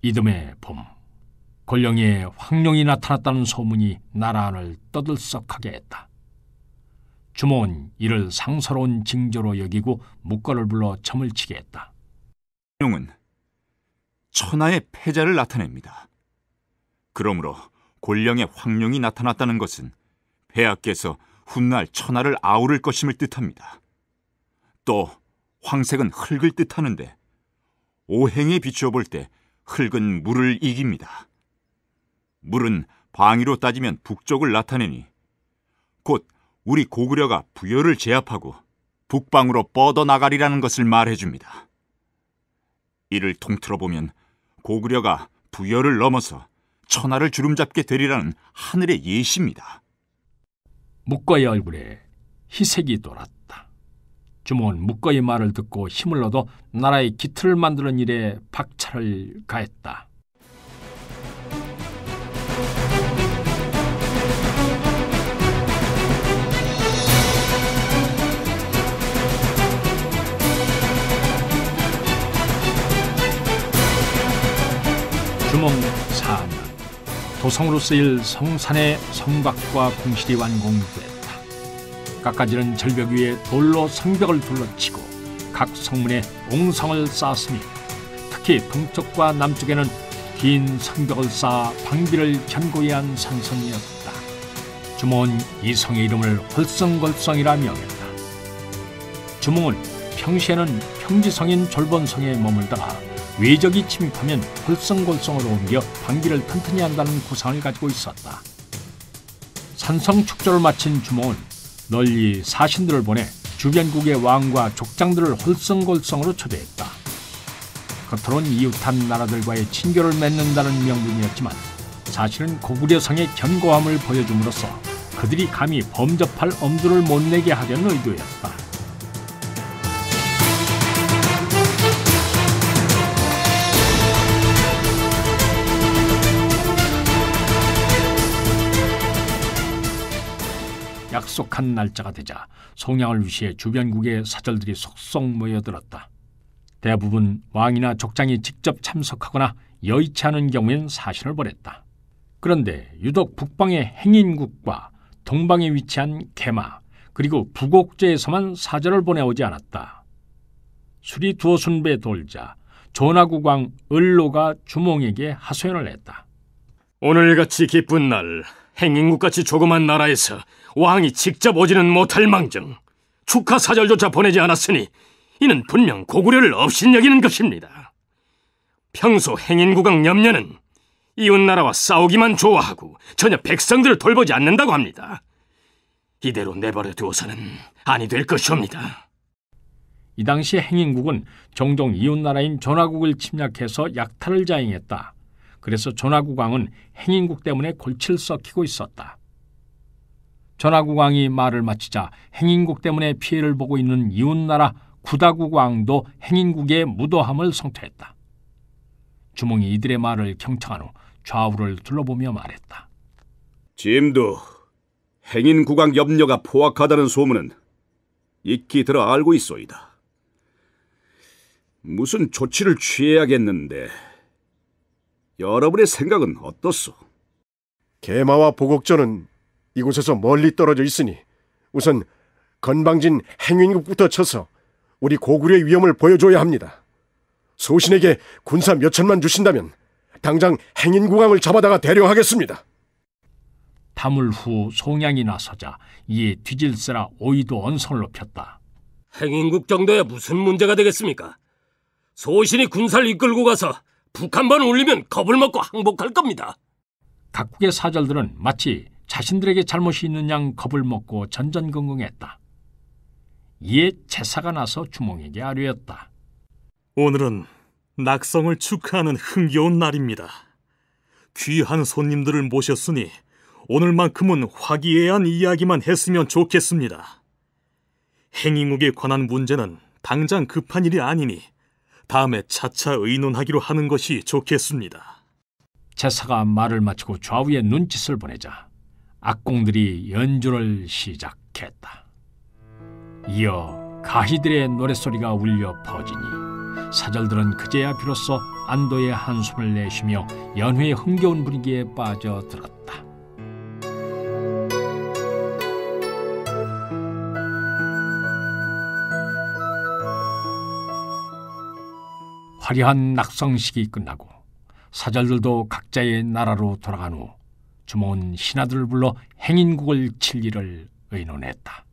이듬해 봄, 곤령에 황룡이 나타났다는 소문이 나라 안을 떠들썩하게 했다. 주몽은 이를 상서로운 징조로 여기고 묵과를 불러 점을 치게 했다. 황룡은 천하의 패자를 나타냅니다. 그러므로 곤령에 황룡이 나타났다는 것은 폐하께서 훗날 천하를 아우를 것임을 뜻합니다. 또 황색은 흙을 뜻하는데 오행에 비추어 볼 때 흙은 물을 이깁니다. 물은 방위로 따지면 북쪽을 나타내니 곧 우리 고구려가 부여를 제압하고 북방으로 뻗어나가리라는 것을 말해줍니다. 이를 통틀어 보면 고구려가 부여를 넘어서 천하를 주름잡게 되리라는 하늘의 예시입니다. 묵과의 얼굴에 희색이 돌았다. 주몽은 묵과의 말을 듣고 힘을 얻어 나라의 기틀을 만드는 일에 박차를 가했다. 주몽 4년, 도성으로 쓰일 성산의 성곽과 궁실이 완공됐다. 갖가지는 절벽 위에 돌로 성벽을 둘러치고 각 성문에 옹성을 쌓았으니 특히 동쪽과 남쪽에는 긴 성벽을 쌓아 방비를 견고히 한 산성이었다. 주몽은 이 성의 이름을 홀성골성이라 명했다. 주몽은 평시에는 평지성인 졸본성에 머물다가 외적이 침입하면 홀성골성으로 옮겨 방비를 튼튼히 한다는 구상을 가지고 있었다. 산성 축조를 마친 주몽은 널리 사신들을 보내 주변국의 왕과 족장들을 홀성골성으로 초대했다. 겉으로는 이웃한 나라들과의 친교를 맺는다는 명분이었지만 사실은 고구려성의 견고함을 보여줌으로써 그들이 감히 범접할 엄두를 못 내게 하려는 의도였다. 약속한 날짜가 되자 송양을 위시해 주변국의 사절들이 속속 모여들었다. 대부분 왕이나 족장이 직접 참석하거나 여의치 않은 경우엔 사신을 보냈다. 그런데 유독 북방의 행인국과 동방에 위치한 개마 그리고 부곡제에서만 사절을 보내오지 않았다. 술이 두어 순배 돌자 전하국왕 을로가 주몽에게 하소연을 했다. 오늘같이 기쁜 날 행인국같이 조그만 나라에서 왕이 직접 오지는 못할 망정 축하 사절조차 보내지 않았으니 이는 분명 고구려를 업신여기는 것입니다. 평소 행인국왕 염려는 이웃나라와 싸우기만 좋아하고 전혀 백성들을 돌보지 않는다고 합니다. 이대로 내버려 두어서는 아니 될 것이옵니다. 이 당시 행인국은 종종 이웃나라인 전하국을 침략해서 약탈을 자행했다. 그래서 전하국왕은 행인국 때문에 골치를 썩히고 있었다. 전하국왕이 말을 마치자 행인국 때문에 피해를 보고 있는 이웃나라 구다국왕도 행인국의 무도함을 성토했다. 주몽이 이들의 말을 경청한 후 좌우를 둘러보며 말했다. 짐도 행인국왕 염려가 포악하다는 소문은 익히 들어 알고 있소이다. 무슨 조치를 취해야겠는데 여러분의 생각은 어떻소? 개마와 보곡전은 이곳에서 멀리 떨어져 있으니 우선 건방진 행인국부터 쳐서 우리 고구려의 위험을 보여줘야 합니다. 소신에게 군사 몇 천만 주신다면 당장 행인국왕을 잡아다가 대령하겠습니다. 담을 후 송양이 나서자 이에 뒤질세라 오이도 언성을 높였다. 행인국 정도야 무슨 문제가 되겠습니까? 소신이 군사를 이끌고 가서 북한만 울리면 겁을 먹고 항복할 겁니다. 각국의 사절들은 마치 자신들에게 잘못이 있는 양 겁을 먹고 전전긍긍했다. 이에 제사가 나서 주몽에게 아뢰었다. 오늘은 낙성을 축하하는 흥겨운 날입니다. 귀한 손님들을 모셨으니 오늘만큼은 화기애애한 이야기만 했으면 좋겠습니다. 행인국에 관한 문제는 당장 급한 일이 아니니 다음에 차차 의논하기로 하는 것이 좋겠습니다. 제사가 말을 마치고 좌우에 눈짓을 보내자 악공들이 연주를 시작했다. 이어 가희들의 노랫소리가 울려 퍼지니 사절들은 그제야 비로소 안도의 한숨을 내쉬며 연회의 흥겨운 분위기에 빠져들었다. 화려한 낙성식이 끝나고 사절들도 각자의 나라로 돌아간 후 주몽은 신하들을 불러 행인국을 칠 일을 의논했다.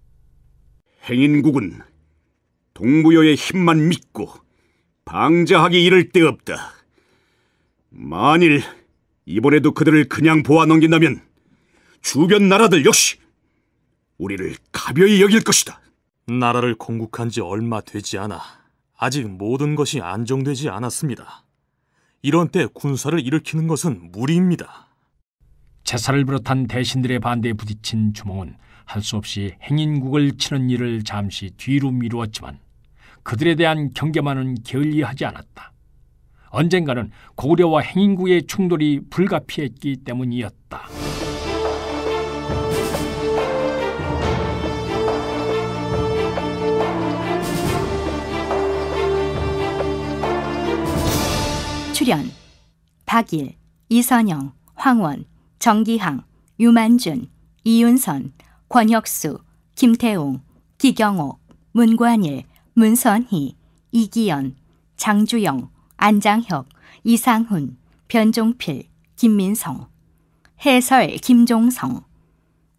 행인국은 동부여의 힘만 믿고 방자하기 이를 데 없다. 만일 이번에도 그들을 그냥 보아 넘긴다면 주변 나라들 역시 우리를 가벼이 여길 것이다. 나라를 공국한 지 얼마 되지 않아 아직 모든 것이 안정되지 않았습니다. 이런 때 군사를 일으키는 것은 무리입니다. 제사를 비롯한 대신들의 반대에 부딪힌 주몽은 할 수 없이 행인국을 치는 일을 잠시 뒤로 미루었지만 그들에 대한 경계만은 게을리하지 않았다. 언젠가는 고구려와 행인국의 충돌이 불가피했기 때문이었다. 출연 박일, 이선영, 황원, 정기항, 유만준, 이윤선, 권혁수, 김태웅, 기경옥, 문관일, 문선희, 이기연, 장주영, 안장혁, 이상훈, 변종필, 김민성. 해설 김종성.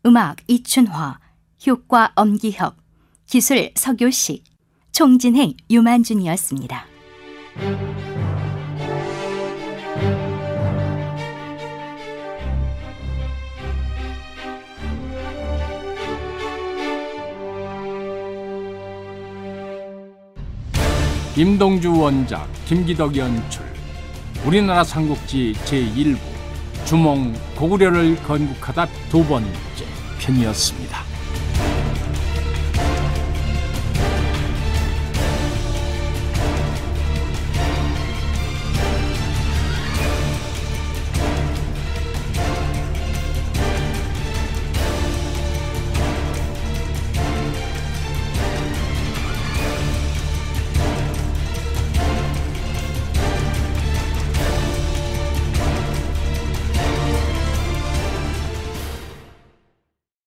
음악 이춘화. 효과 엄기혁. 기술 서교식. 총진행 유만준이었습니다. 임동주 원작, 김기덕 연출, 우리나라 삼국지 제1부 주몽 고구려를 건국하다 두 번째 편이었습니다.